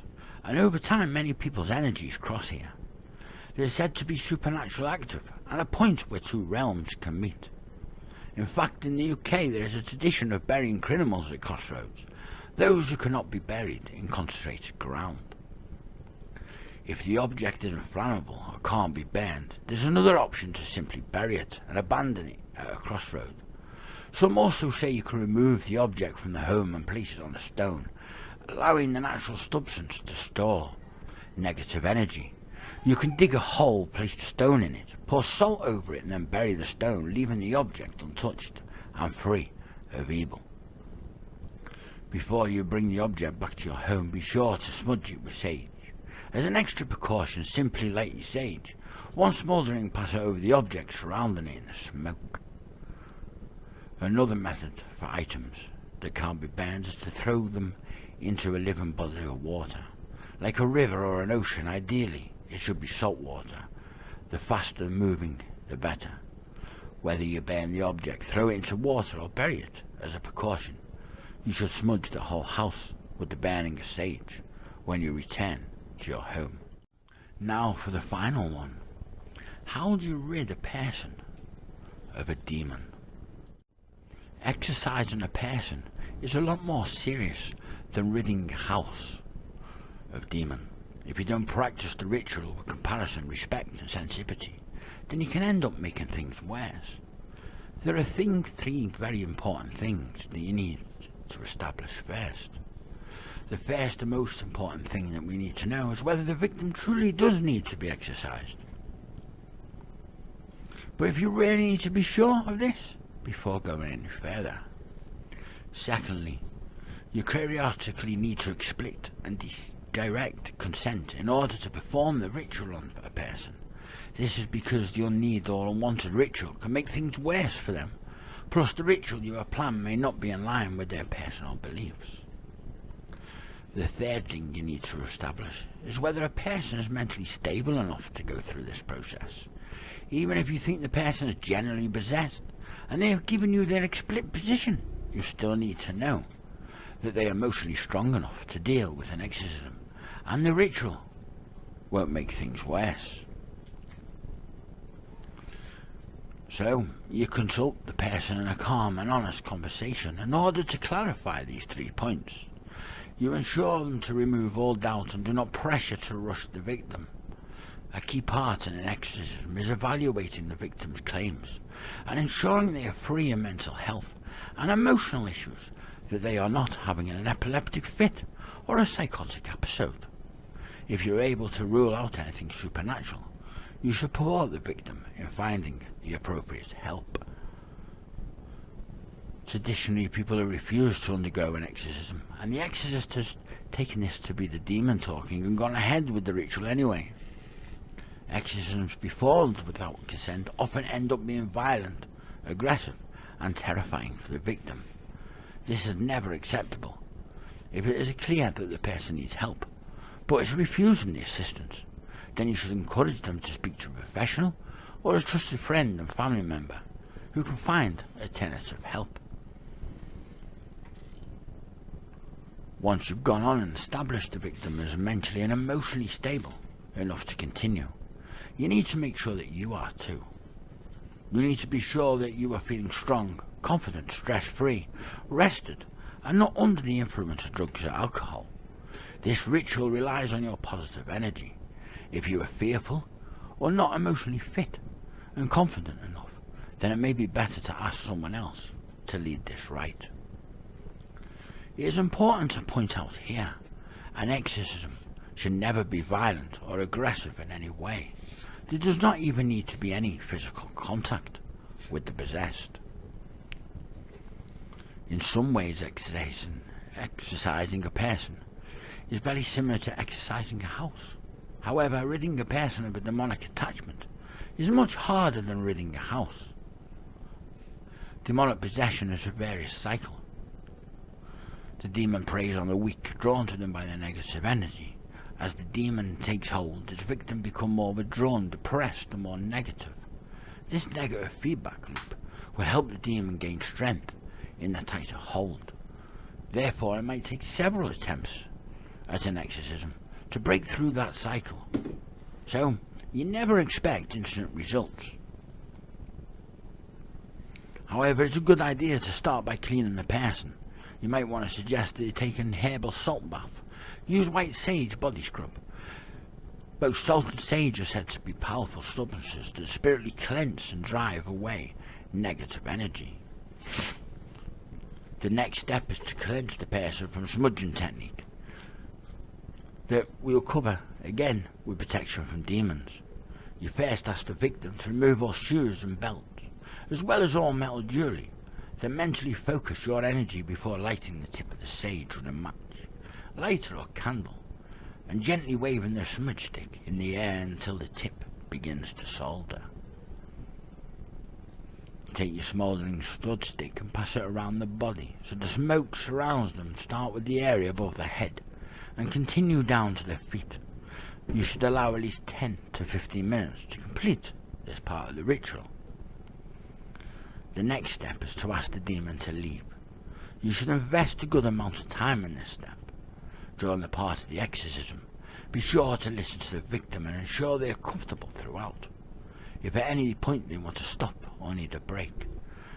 and over time many people's energies cross here. They are said to be supernatural active, and a point where two realms can meet. In fact, in the UK there is a tradition of burying criminals at crossroads, those who cannot be buried in concentrated ground. If the object is inflammable or can't be burned, there's another option to simply bury it and abandon it at a crossroad. Some also say you can remove the object from the home and place it on a stone, allowing the natural substance to store negative energy. You can dig a hole, place the stone in it, pour salt over it and then bury the stone, leaving the object untouched and free of evil. Before you bring the object back to your home, be sure to smudge it with sage. As an extra precaution, simply light your sage. Once smouldering, pass it over the object, surrounding it in the smoke. Another method for items that can't be burned is to throw them into a living body of water, like a river or an ocean. Ideally, it should be salt water. The faster moving, the better. Whether you burn the object, throw it into water or bury it as a precaution, you should smudge the whole house with the burning of sage when you return to your home. Now for the final one. How do you rid a person of a demon? Exorcising a person is a lot more serious than ridding a house of demon. If you don't practice the ritual with comparison, respect and sensitivity, then you can end up making things worse. There are three very important things that you need to establish first. The first and most important thing that we need to know is whether the victim truly does need to be exorcised. But if you really need to be sure of this before going any further. Secondly, you periodically need to explicit and direct consent in order to perform the ritual on a person. This is because the unneeded or unwanted ritual can make things worse for them. Plus, the ritual you have planned may not be in line with their personal beliefs. The third thing you need to establish is whether a person is mentally stable enough to go through this process. Even if you think the person is generally possessed and they have given you their explicit position, you still need to know that they are emotionally strong enough to deal with an exorcism, and the ritual won't make things worse. So, you consult the person in a calm and honest conversation in order to clarify these 3 points. You ensure them to remove all doubt and do not pressure to rush the victim. A key part in an exorcism is evaluating the victim's claims and ensuring they are free of mental health and emotional issues, that they are not having an epileptic fit or a psychotic episode. If you're able to rule out anything supernatural, you should support the victim in finding the appropriate help. Traditionally, people have refused to undergo an exorcism, and the exorcist has taken this to be the demon talking and gone ahead with the ritual anyway. Exorcisms performed without consent often end up being violent, aggressive, and terrifying for the victim. This is never acceptable. If it is clear that the person needs help, but is refusing the assistance, then you should encourage them to speak to a professional or a trusted friend and family member who can find alternative help. Once you've gone on and established the victim as mentally and emotionally stable enough to continue, you need to make sure that you are too. You need to be sure that you are feeling strong, confident, stress-free, rested, and not under the influence of drugs or alcohol. This ritual relies on your positive energy. If you are fearful or not emotionally fit and confident enough, then it may be better to ask someone else to lead this rite. It is important to point out here, an exorcism should never be violent or aggressive in any way. There does not even need to be any physical contact with the possessed. In some ways, exorcising a person is very similar to exorcising a house. However, ridding a person of a demonic attachment is much harder than ridding a house. Demonic possession is a various cycle. The demon preys on the weak, drawn to them by their negative energy. As the demon takes hold, its victim becomes more withdrawn, depressed, and more negative. This negative feedback loop will help the demon gain strength in the tighter hold. Therefore, it might take several attempts at an exorcism to break through that cycle. So, you never expect instant results. However, it's a good idea to start by cleaning the person. You might want to suggest that you take an herbal salt bath. Use white sage body scrub. Both salt and sage are said to be powerful substances that spiritually cleanse and drive away negative energy. The next step is to cleanse the person from smudging technique that we'll cover again with protection from demons. You first ask the victim to remove all shoes and belts, as well as all metal jewelry. Then mentally focus your energy before lighting the tip of the sage with a match, lighter or candle, and gently waving the smudge stick in the air until the tip begins to solder. Take your smouldering stud stick and pass it around the body so the smoke surrounds them. Start with the area above the head and continue down to the feet. You should allow at least 10 to 15 minutes to complete this part of the ritual. The next step is to ask the demon to leave. You should invest a good amount of time in this step. During the part of the exorcism, be sure to listen to the victim and ensure they are comfortable throughout. If at any point they want to stop or need a break,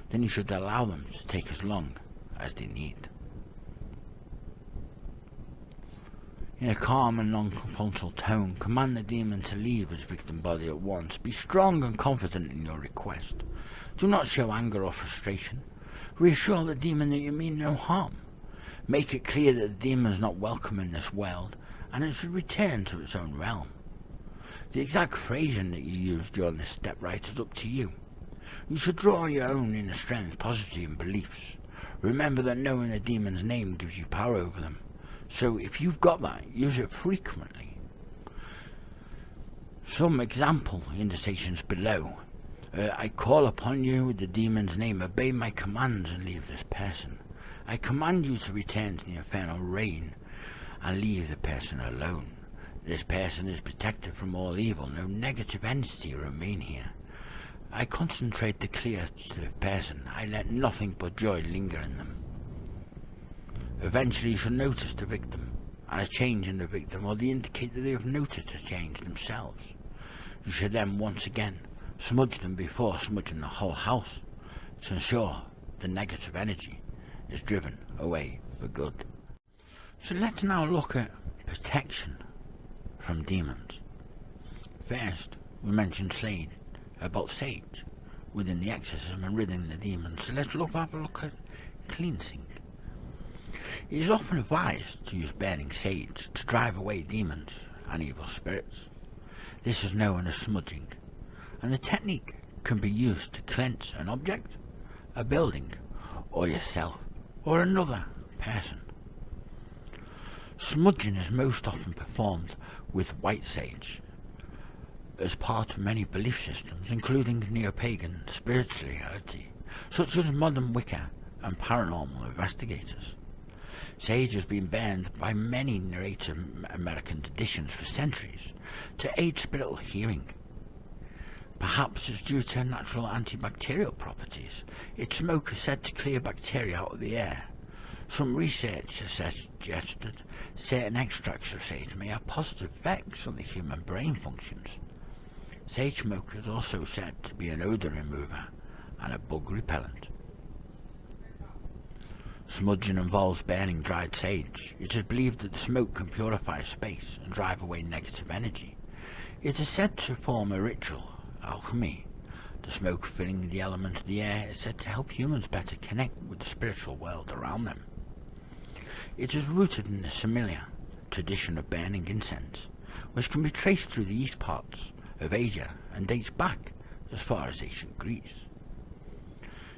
then you should allow them to take as long as they need. In a calm and non-confrontational tone, command the demon to leave his victim body at once. Be strong and confident in your request. Do not show anger or frustration. Reassure the demon that you mean no harm. Make it clear that the demon is not welcome in this world and it should return to its own realm. The exact phrasing that you use during this step right is up to you. You should draw on your own inner strength, positivity and beliefs. Remember that knowing the demon's name gives you power over them. So if you've got that, use it frequently. Some example indentations below. I call upon you with the demon's name, obey my commands and leave this person. I command you to return to the infernal reign. and leave the person alone. This person is protected from all evil. No negative entity remain here. I concentrate the clear to the person. I let nothing but joy linger in them. Eventually you shall notice the victim, and a change in the victim will indicate that they have noticed a change themselves. You should then once again smudge them before smudging the whole house, to ensure the negative energy is driven away for good. So let's now look at protection from demons. First, we mentioned about sage within the exorcism and ridding the demons. So let's have a look at cleansing. It is often advised to use burning sage to drive away demons and evil spirits. This is known as smudging, and the technique can be used to cleanse an object, a building, or yourself, or another person. Smudging is most often performed with white sage as part of many belief systems, including neo-pagan spirituality, such as modern Wicca and paranormal investigators. Sage has been burned by many Native American traditions for centuries to aid spiritual healing. Perhaps it's due to natural antibacterial properties. Its smoke is said to clear bacteria out of the air. Some research has suggested certain extracts of sage may have positive effects on the human brain functions. Sage smoke is also said to be an odour remover and a bug repellent. Smudging involves burning dried sage. It is believed that the smoke can purify space and drive away negative energy. It is said to form a ritual alchemy. The smoke filling the element of the air is said to help humans better connect with the spiritual world around them. It is rooted in the Sumerian tradition of burning incense, which can be traced through the east parts of Asia and dates back as far as ancient Greece.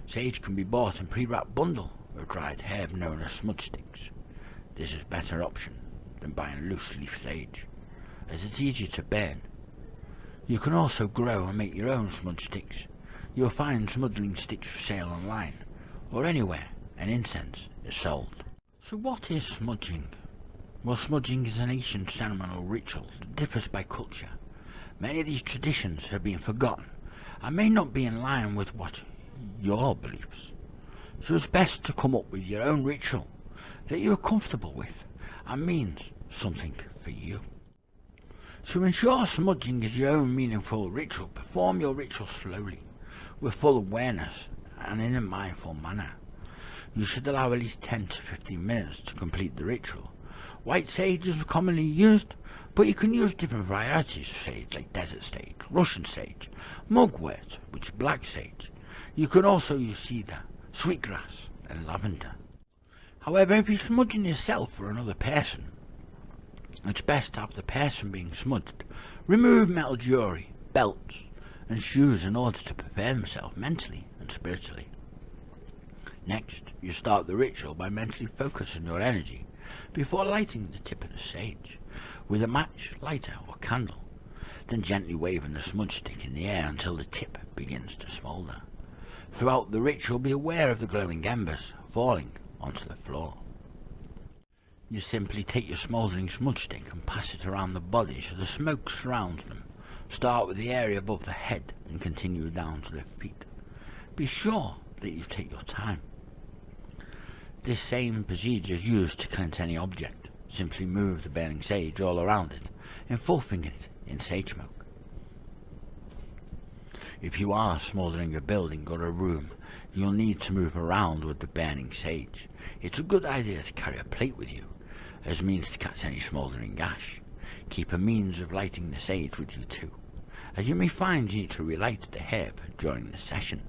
Sage can be bought in pre-wrapped bundle of dried herb known as smudge sticks. This is a better option than buying loose leaf sage, as it's easier to burn. You can also grow and make your own smudge sticks. You'll find smudging sticks for sale online, or anywhere an incense is sold. So what is smudging? Well, smudging is an ancient ceremonial ritual that differs by culture. Many of these traditions have been forgotten and may not be in line with what your beliefs. So it's best to come up with your own ritual that you are comfortable with and means something for you. To ensure smudging is your own meaningful ritual, perform your ritual slowly, with full awareness and in a mindful manner. You should allow at least 10 to 15 minutes to complete the ritual. White sage is commonly used, but you can use different varieties of sage like desert sage, Russian sage, mugwort, which is black sage. You can also use cedar, sweetgrass and lavender. However, if you're smudging yourself or another person, it's best to have the person being smudged remove metal jewelry, belts and shoes in order to prepare themselves mentally and spiritually. Next, you start the ritual by mentally focusing your energy before lighting the tip of the sage with a match, lighter or candle, then gently waving the smudge stick in the air until the tip begins to smoulder. Throughout the ritual, be aware of the glowing embers falling onto the floor. You simply take your smouldering smudge stick and pass it around the body so the smoke surrounds them. Start with the area above the head and continue down to the feet. Be sure that you take your time. This same procedure is used to cleanse any object. Simply move the burning sage all around it, engulfing it in sage smoke. If you are smouldering a building or a room, you'll need to move around with the burning sage. It's a good idea to carry a plate with you, as means to catch any smouldering ash. Keep a means of lighting the sage with you too, as you may find you need to relight the herb during the session.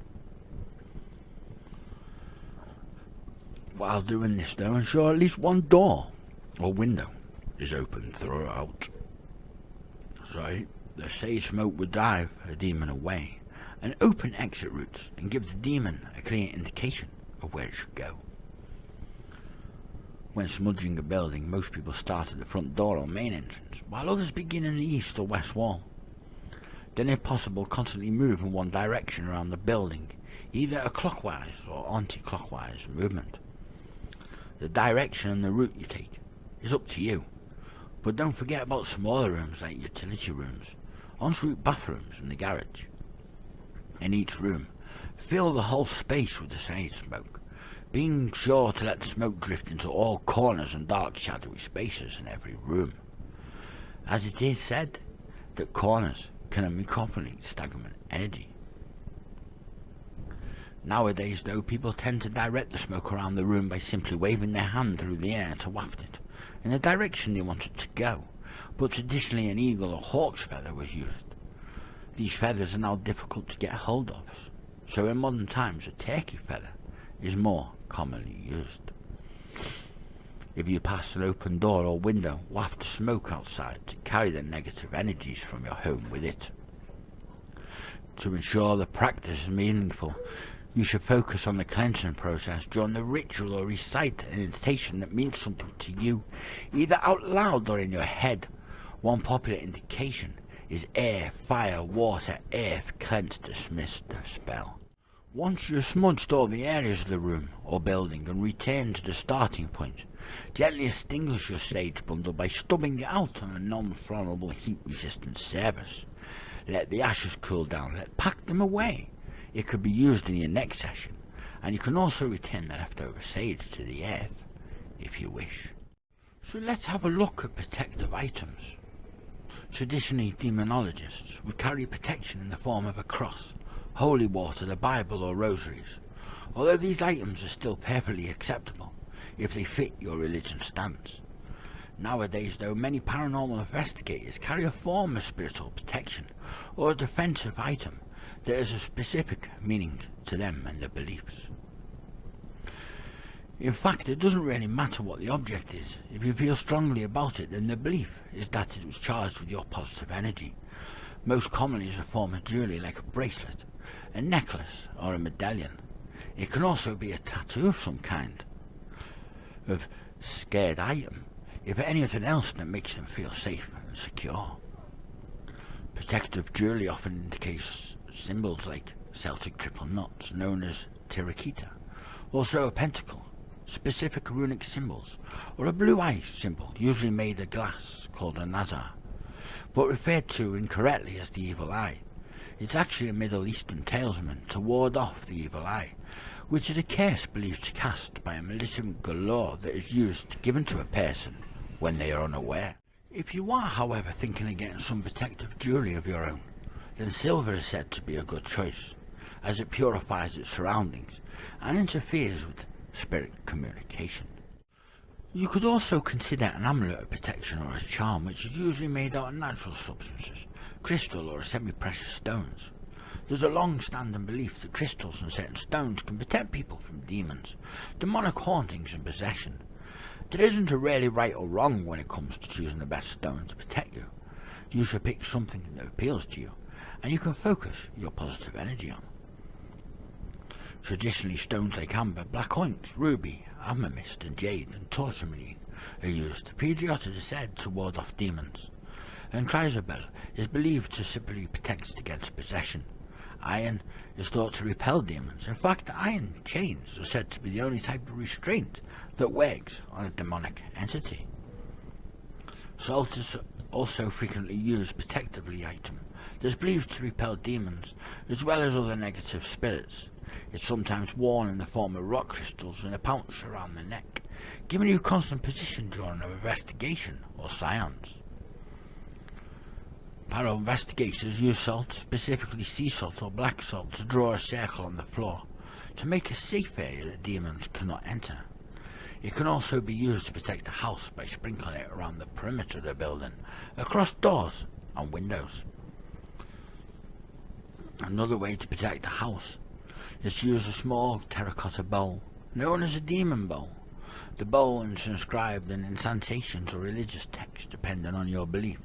While doing this though, ensure at least one door or window is open throughout. The sage smoke will drive a demon away and open exit routes and give the demon a clear indication of where it should go. When smudging a building, most people start at the front door or main entrance, while others begin in the east or west wall. Then if possible, constantly move in one direction around the building, either a clockwise or anti-clockwise movement. The direction and the route you take is up to you. But don't forget about smaller rooms like utility rooms, ensuite bathrooms and the garage. In each room, fill the whole space with the sage smoke, being sure to let the smoke drift into all corners and dark shadowy spaces in every room. As it is said that corners can accompany stagnant energy. Nowadays, though, people tend to direct the smoke around the room by simply waving their hand through the air to waft it in the direction they want it to go, but traditionally an eagle or hawk's feather was used. These feathers are now difficult to get hold of, so in modern times a turkey feather is more commonly used. If you pass an open door or window, waft the smoke outside to carry the negative energies from your home with it. To ensure the practice is meaningful, you should focus on the cleansing process during the ritual or recite an incantation that means something to you, either out loud or in your head. One popular indication is air, fire, water, earth, cleanse, dismiss the spell. Once you've smudged all the areas of the room or building and return to the starting point, gently extinguish your sage bundle by stubbing it out on a non-flammable heat-resistant surface. Let the ashes cool down, pack them away. It could be used in your next session, and you can also return the leftover sage to the earth, if you wish. So let's have a look at protective items. Traditionally, demonologists would carry protection in the form of a cross, holy water, the Bible or rosaries, although these items are still perfectly acceptable if they fit your religion's stance. Nowadays, though, many paranormal investigators carry a form of spiritual protection or a defensive item that has a specific meaning to them and their beliefs. In fact, it doesn't really matter what the object is. If you feel strongly about it, then the belief is that it was charged with your positive energy. Most commonly is a form of jewelry like a bracelet, a necklace or a medallion. It can also be a tattoo of some kind of scared item, if anything else that makes them feel safe and secure. Protective jewelry often indicates symbols like Celtic triple knots, known as terraquita, also a pentacle, specific runic symbols, or a blue eye symbol, usually made of glass, called a nazar, but referred to incorrectly as the evil eye. It's actually a Middle Eastern talisman to ward off the evil eye, which is a curse believed to cast by a malevolent galore that is used given to a person when they are unaware. If you are, however, thinking of getting some protective jewelry of your own, then silver is said to be a good choice, as it purifies its surroundings and interferes with spirit communication. You could also consider an amulet of protection or a charm, which is usually made out of natural substances, crystal or semi-precious stones. There's a long-standing belief that crystals and certain stones can protect people from demons, demonic hauntings and possession. There isn't a really right or wrong when it comes to choosing the best stone to protect you. You should pick something that appeals to you, and you can focus your positive energy on. Traditionally, stones like amber, black onyx, ruby, amethyst and jade and tourmaline are used. Pediatrics is said to ward off demons, and chrysobel is believed to simply protect against possession. Iron is thought to repel demons. In fact, iron chains are said to be the only type of restraint that works on a demonic entity. Salt is also frequently used protectively item that is believed to repel demons as well as other negative spirits. It's sometimes worn in the form of rock crystals in a pouch around the neck, giving you constant position during an investigation or seance. Paranormal investigators use salt, specifically sea salt or black salt, to draw a circle on the floor to make a safe area that demons cannot enter. It can also be used to protect a house by sprinkling it around the perimeter of the building, across doors and windows. Another way to protect a house is to use a small terracotta bowl, known as a demon bowl. The bowl is inscribed in incantations or religious texts, depending on your belief.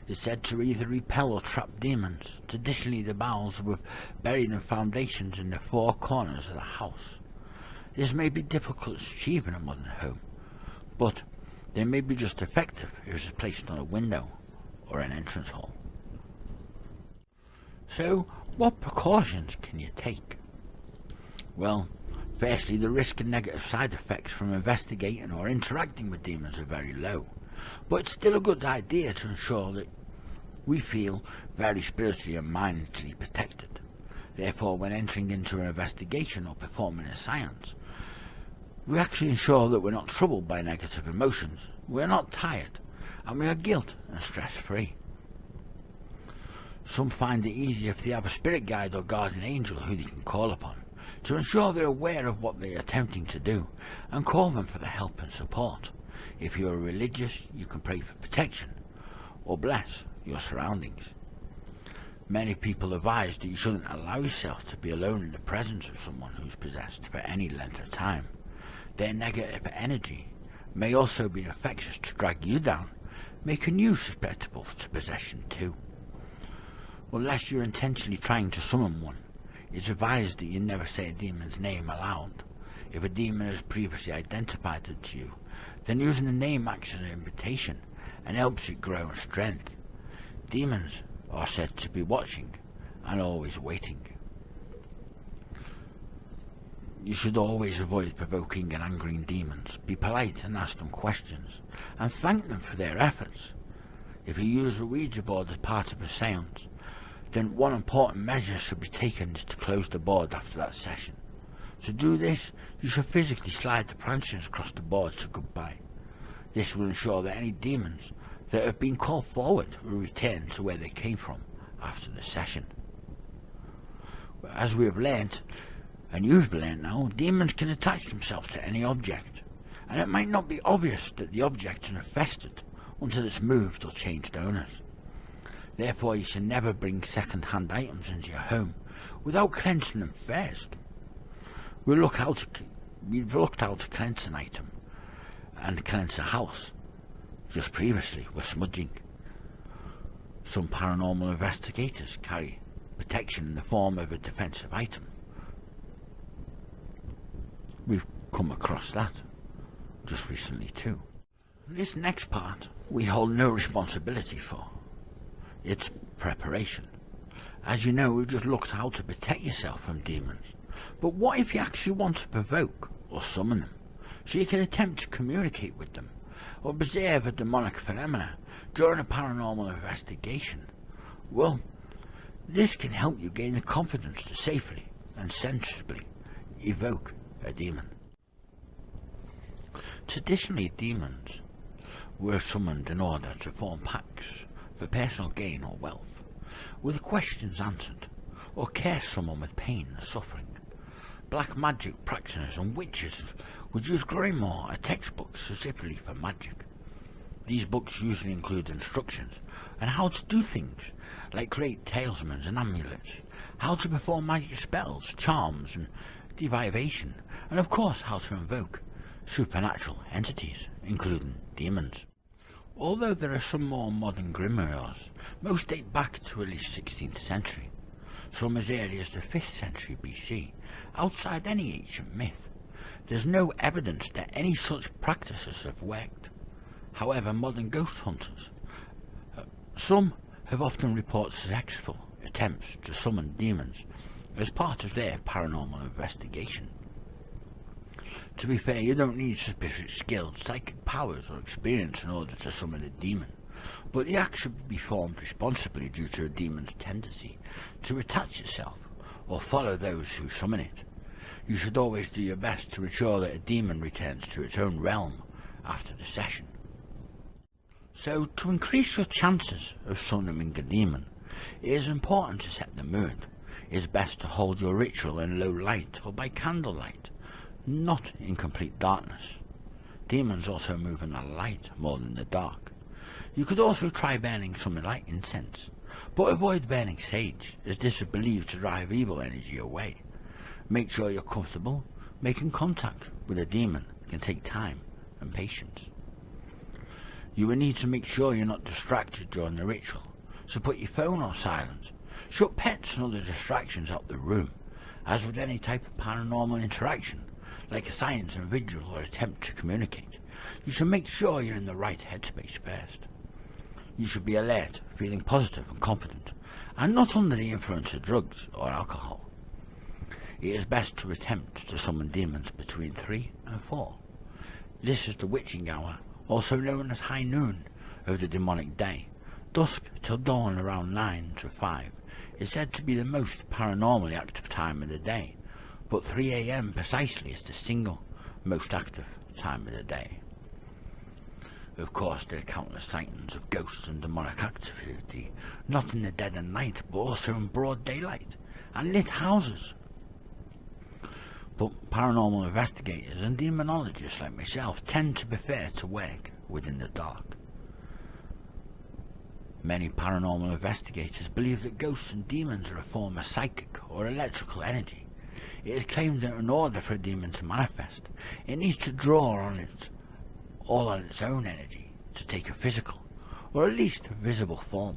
It's said to either repel or trap demons. Traditionally, the bowls were buried in foundations in the four corners of the house. This may be difficult to achieve in a modern home, but they may be just effective if it's placed on a window or an entrance hall. So, what precautions can you take? Well, Firstly, the risk and negative side effects from investigating or interacting with demons are very low, but it's still a good idea to ensure that we feel very spiritually and mentally protected. Therefore, when entering into an investigation or performing a seance, we actually ensure that we're not troubled by negative emotions, we're not tired, and we are guilt and stress-free. Some find it easier if they have a spirit guide or guardian angel who they can call upon, to ensure they're aware of what they are attempting to do, and call them for the help and support. If you are religious, you can pray for protection, or bless your surroundings. Many people advise that you shouldn't allow yourself to be alone in the presence of someone who's possessed for any length of time. Their negative energy may also be infectious to drag you down, making you susceptible to possession too. Unless you're intentionally trying to summon one, it's advised that you never say a demon's name aloud. If a demon has previously identified it to you, then using the name acts as an invitation and helps it grow in strength. Demons are said to be watching and always waiting. You should always avoid provoking and angering demons. Be polite and ask them questions, and thank them for their efforts. If you use a Ouija board as part of a seance, then one important measure should be taken is to close the board after that session. To do this, you should physically slide the branches across the board to goodbye. This will ensure that any demons that have been called forward will return to where they came from after the session. As we have learnt, and you've learnt now, demons can attach themselves to any object, and it might not be obvious that the object is infested until it's moved or changed owners. Therefore, you should never bring second-hand items into your home without cleansing them first. We've looked out to cleanse an item and cleanse a house just previously with smudging. Some paranormal investigators carry protection in the form of a defensive item. We've come across that just recently too. This next part we hold no responsibility for. It's preparation. As you know, we've just looked how to protect yourself from demons. But what if you actually want to provoke or summon them, so you can attempt to communicate with them, or observe a demonic phenomena during a paranormal investigation? Well, this can help you gain the confidence to safely and sensibly evoke a demon. Traditionally, demons were summoned in order to form pacts for personal gain or wealth, with questions answered, or curse someone with pain and suffering. Black magic practitioners and witches would use grimoire, a textbook specifically for magic. These books usually include instructions on how to do things, like create talismans and amulets, how to perform magic spells, charms and divination, and of course how to invoke supernatural entities, including demons. Although there are some more modern grimoires, most date back to at least 16th century, some as early as the 5th century BC, outside any ancient myth. There's no evidence that any such practices have worked. However, modern ghost hunters, some have often reported successful attempts to summon demons as part of their paranormal investigation. To be fair, you don't need specific skills, psychic powers or experience in order to summon a demon, but the act should be performed responsibly due to a demon's tendency to attach itself or follow those who summon it. You should always do your best to ensure that a demon returns to its own realm after the session. So, to increase your chances of summoning a demon, it is important to set the mood. It is best to hold your ritual in low light or by candlelight, not in complete darkness. Demons also move in the light more than the dark. You could also try burning some light incense, but avoid burning sage, as this is believed to drive evil energy away. Make sure you're comfortable. Making contact with a demon can take time and patience. You will need to make sure you're not distracted during the ritual, so put your phone on silent. Shut pets and other distractions out the room. As with any type of paranormal interaction, like a science and vigil or attempt to communicate, you should make sure you're in the right headspace first. You should be alert, feeling positive and confident, and not under the influence of drugs or alcohol. it is best to attempt to summon demons between 3 and 4. This is the witching hour, also known as high noon of the demonic day. Dusk till dawn around 9 to 5 is said to be the most paranormally active time of the day, but 3 AM precisely is the single most active time of the day. Of course, there are countless sightings of ghosts and demonic activity, not in the dead of night, but also in broad daylight and lit houses. But paranormal investigators and demonologists like myself tend to prefer to work within the dark. Many paranormal investigators believe that ghosts and demons are a form of psychic or electrical energy. It is claimed that in order for a demon to manifest, it needs to draw on its own energy to take a physical, or at least a visible form.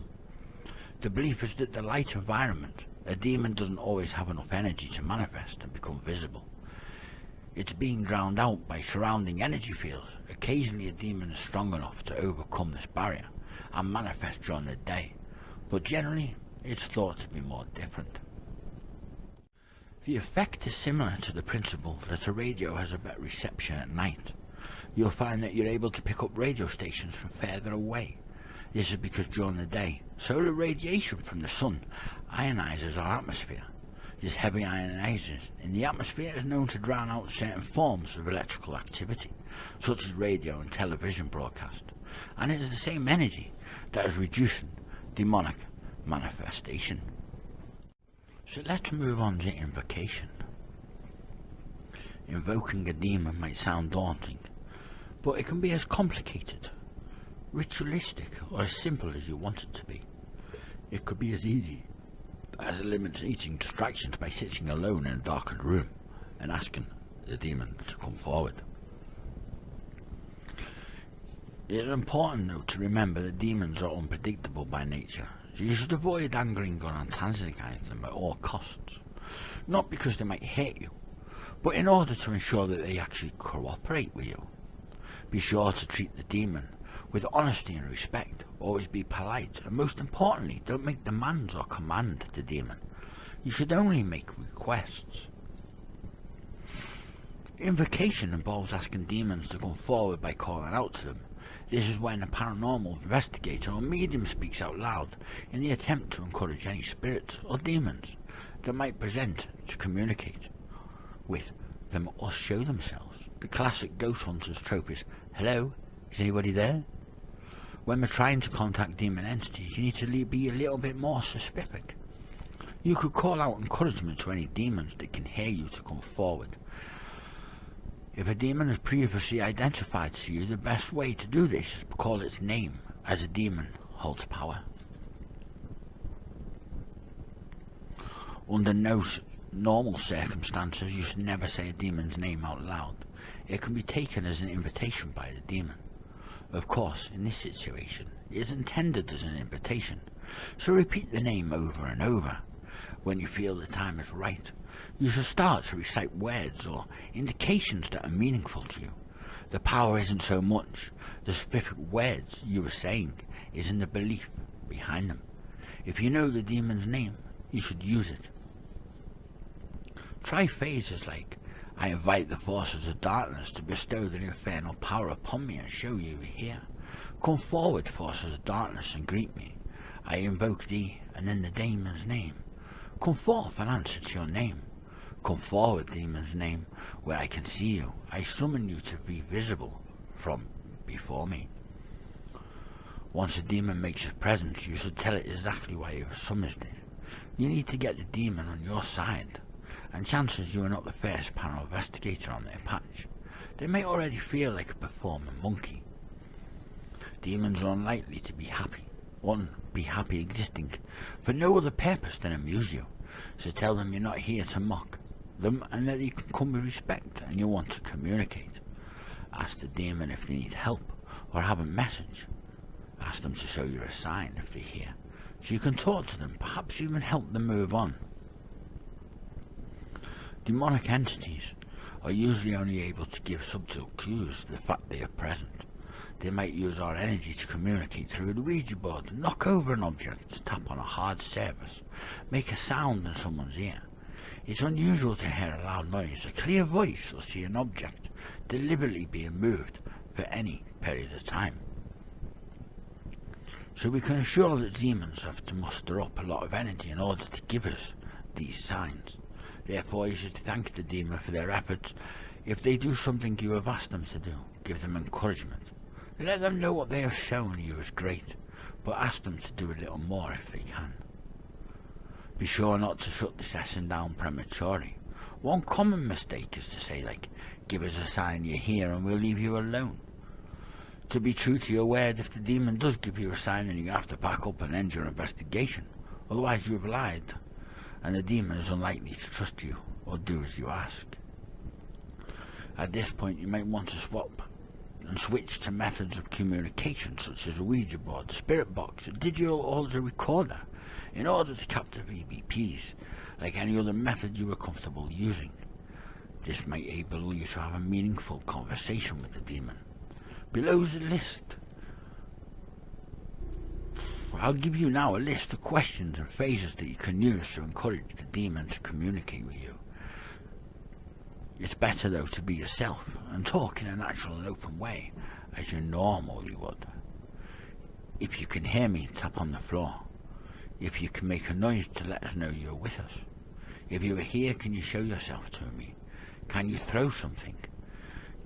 The belief is that the light environment, a demon doesn't always have enough energy to manifest and become visible. It's being drowned out by surrounding energy fields. Occasionally a demon is strong enough to overcome this barrier and manifest during the day, but generally it's thought to be more different. The effect is similar to the principle that a radio has a better reception at night. You'll find that you're able to pick up radio stations from further away. This is because during the day, solar radiation from the sun ionizes our atmosphere. This heavy ionization in the atmosphere is known to drown out certain forms of electrical activity, such as radio and television broadcast, and it is the same energy that is reducing demonic manifestation. So let's move on to invocation. Invoking a demon might sound daunting, but it can be as complicated, ritualistic, or as simple as you want it to be. It could be as easy as eliminating distractions by sitting alone in a darkened room and asking the demon to come forward. It is important, though, to remember that demons are unpredictable by nature, so you should avoid angering or antagonizing them at all costs. Not because they might hurt you, but in order to ensure that they actually cooperate with you. Be sure to treat the demon with honesty and respect. Always be polite, and most importantly, don't make demands or command the demon. You should only make requests. Invocation involves asking demons to come forward by calling out to them. This is when a paranormal investigator or medium speaks out loud in the attempt to encourage any spirits or demons that might present to communicate with them or show themselves. The classic ghost hunters trope is, "Hello, is anybody there?" When we're trying to contact demon entities, you need to be a little bit more specific. You could call out encouragement to any demons that can hear you to come forward. If a demon is previously identified to you, the best way to do this is to call its name, as a demon holds power. Under no normal circumstances, you should never say a demon's name out loud. It can be taken as an invitation by the demon. Of course, in this situation, it is intended as an invitation, so repeat the name over and over. When you feel the time is right, you should start to recite words or indications that are meaningful to you. The power isn't so much the specific words you are saying, is in the belief behind them. If you know the demon's name, you should use it. Try phrases like, "I invite the forces of darkness to bestow their infernal power upon me and show you here. Come forward, forces of darkness, and greet me. I invoke thee, and in the demon's name. Come forth and answer to your name. Come forward, demon's name, where I can see you. I summon you to be visible from before me." Once a demon makes its presence, you should tell it exactly why you have summoned it. You need to get the demon on your side, and chances you are not the first paranormal investigator on their patch. They may already feel like a performing monkey. Demons are unlikely to be happy existing for no other purpose than amuse you, so tell them you're not here to mock them and that you can come with respect and you want to communicate. Ask the demon if they need help or have a message. Ask them to show you a sign if they're here, so you can talk to them, perhaps even help them move on. Demonic entities are usually only able to give subtle clues to the fact they are present. They might use our energy to communicate through the Ouija board, knock over an object, tap on a hard surface, make a sound in someone's ear. It's unusual to hear a loud noise, a clear voice, or see an object deliberately being moved for any period of time. So we can assure that demons have to muster up a lot of energy in order to give us these signs. Therefore, you should thank the demon for their efforts. If they do something you have asked them to do, give them encouragement. Let them know what they have shown you is great, but ask them to do a little more if they can. Be sure not to shut the session down prematurely. One common mistake is to say, like, give us a sign you're here and we'll leave you alone. To be true to your word, if the demon does give you a sign, then you have to pack up and end your investigation. Otherwise you have lied, and the demon is unlikely to trust you or do as you ask. At this point you might want to swap and switch to methods of communication such as a Ouija board, a spirit box, a digital audio recorder, in order to capture EVPs, like any other method you are comfortable using. This might enable you to have a meaningful conversation with the demon. Below is a list. I'll give you now a list of questions and phrases that you can use to encourage the demon to communicate with you. It's better though to be yourself and talk in a natural and open way as you normally would. If you can hear me, tap on the floor. If you can make a noise to let us know you're with us. If you are here, can you show yourself to me? Can you throw something?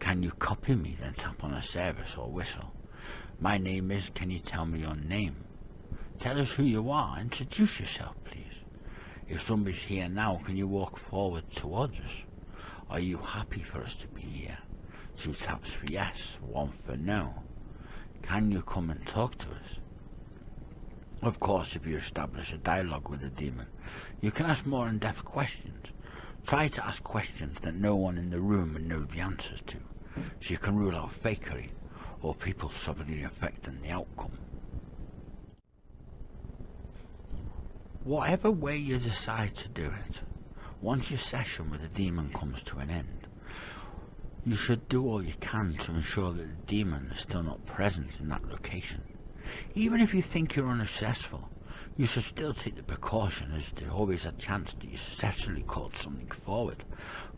Can you copy me, then tap on a service or whistle? My name is, can you tell me your name? Tell us who you are, introduce yourself please. If somebody's here now, can you walk forward towards us? Are you happy for us to be here? 2 taps for yes, 1 for no. Can you come and talk to us? Of course, if you establish a dialogue with the demon, you can ask more in-depth questions. Try to ask questions that no one in the room would know the answers to, so you can rule out fakery or people subtly affecting the outcome. Whatever way you decide to do it, once your session with the demon comes to an end, you should do all you can to ensure that the demon is still not present in that location. Even if you think you're unsuccessful, you should still take the precaution, as there's always a chance that you successfully called something forward,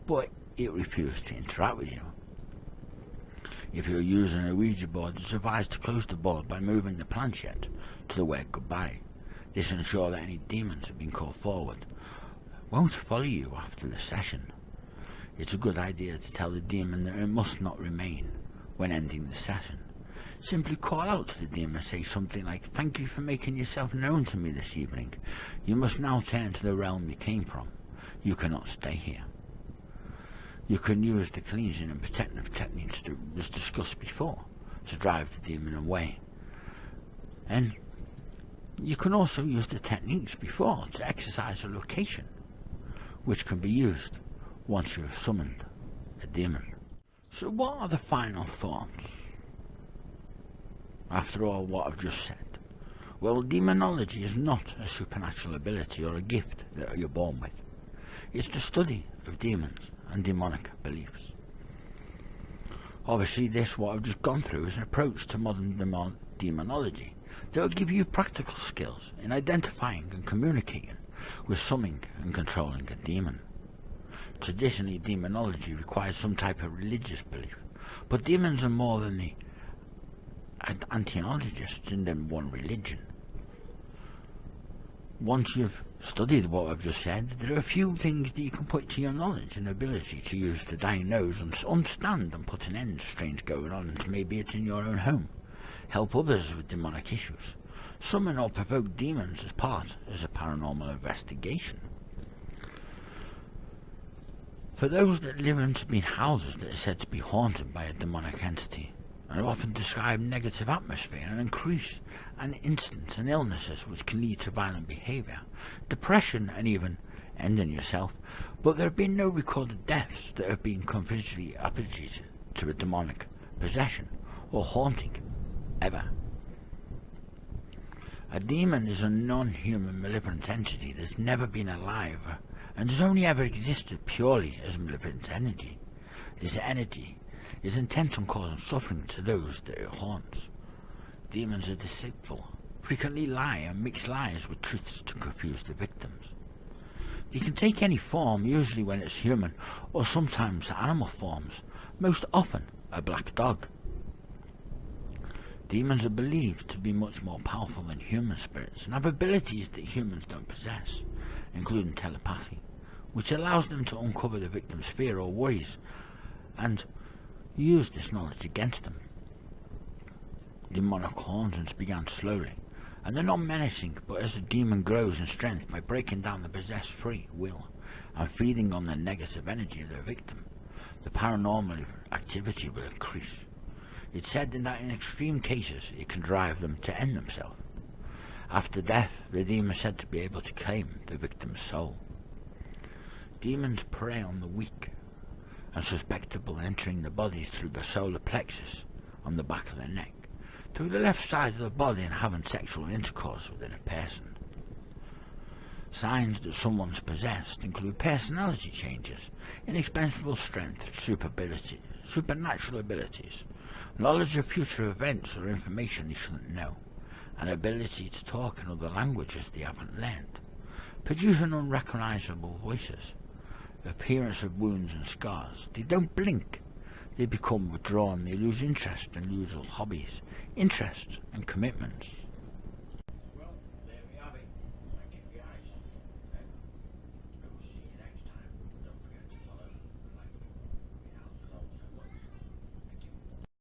but it refused to interact with you. If you're using a Ouija board, it's advised to close the board by moving the planchette to the word goodbye. This ensures that any demons have been called forward won't follow you after the session. It's a good idea to tell the demon that it must not remain when ending the session. Simply call out to the demon and say something like, thank you for making yourself known to me this evening. You must now turn to the realm you came from. You cannot stay here. You can use the cleansing and protective techniques that was discussed before to drive the demon away. And you can also use the techniques before to exercise a location, which can be used once you have summoned a demon. So what are the final thoughts after all what I've just said? Well, demonology is not a supernatural ability or a gift that you're born with. It's the study of demons and demonic beliefs. Obviously what I've just gone through is an approach to modern demonology that will give you practical skills in identifying and communicating with summoning and controlling a demon. Traditionally, demonology requires some type of religious belief, but demons are more than the antinologists in them one religion. Once you've studied what I've just said, there are a few things that you can put to your knowledge and ability to use to diagnose and understand and put an end to strange going on, and maybe it's in your own home. Help others with demonic issues. Summon or provoke demons as a paranormal investigation. For those that live in houses that are said to be haunted by a demonic entity, and have often described negative atmosphere and increase and incidents and illnesses which can lead to violent behaviour, depression and even ending yourself, but there have been no recorded deaths that have been conventionally attributed to a demonic possession or haunting, ever. A demon is a non-human malevolent entity that's never been alive and has only ever existed purely as malevolent energy. This energy is intent on causing suffering to those that it haunts. Demons are deceitful, frequently lie and mix lies with truths to confuse the victims. They can take any form, usually when it's human, or sometimes animal forms, most often a black dog. Demons are believed to be much more powerful than human spirits and have abilities that humans don't possess, including telepathy, which allows them to uncover the victim's fear or worries and use this knowledge against them. Demonic hauntings began slowly, and they're not menacing, but as the demon grows in strength by breaking down the possessed free will and feeding on the negative energy of their victim, the paranormal activity will increase. It's said that in extreme cases it can drive them to end themselves. After death, the demon is said to be able to claim the victim's soul. Demons prey on the weak and susceptible, entering the bodies through the solar plexus on the back of the neck, through the left side of the body, and having sexual intercourse within a person. Signs that someone's possessed include personality changes, inexplicable strength, supernatural abilities, knowledge of future events or information they shouldn't know, an ability to talk in other languages they haven't learned, producing unrecognizable voices, appearance of wounds and scars. They don't blink. They become withdrawn. They lose interest in usual hobbies, interests and commitments.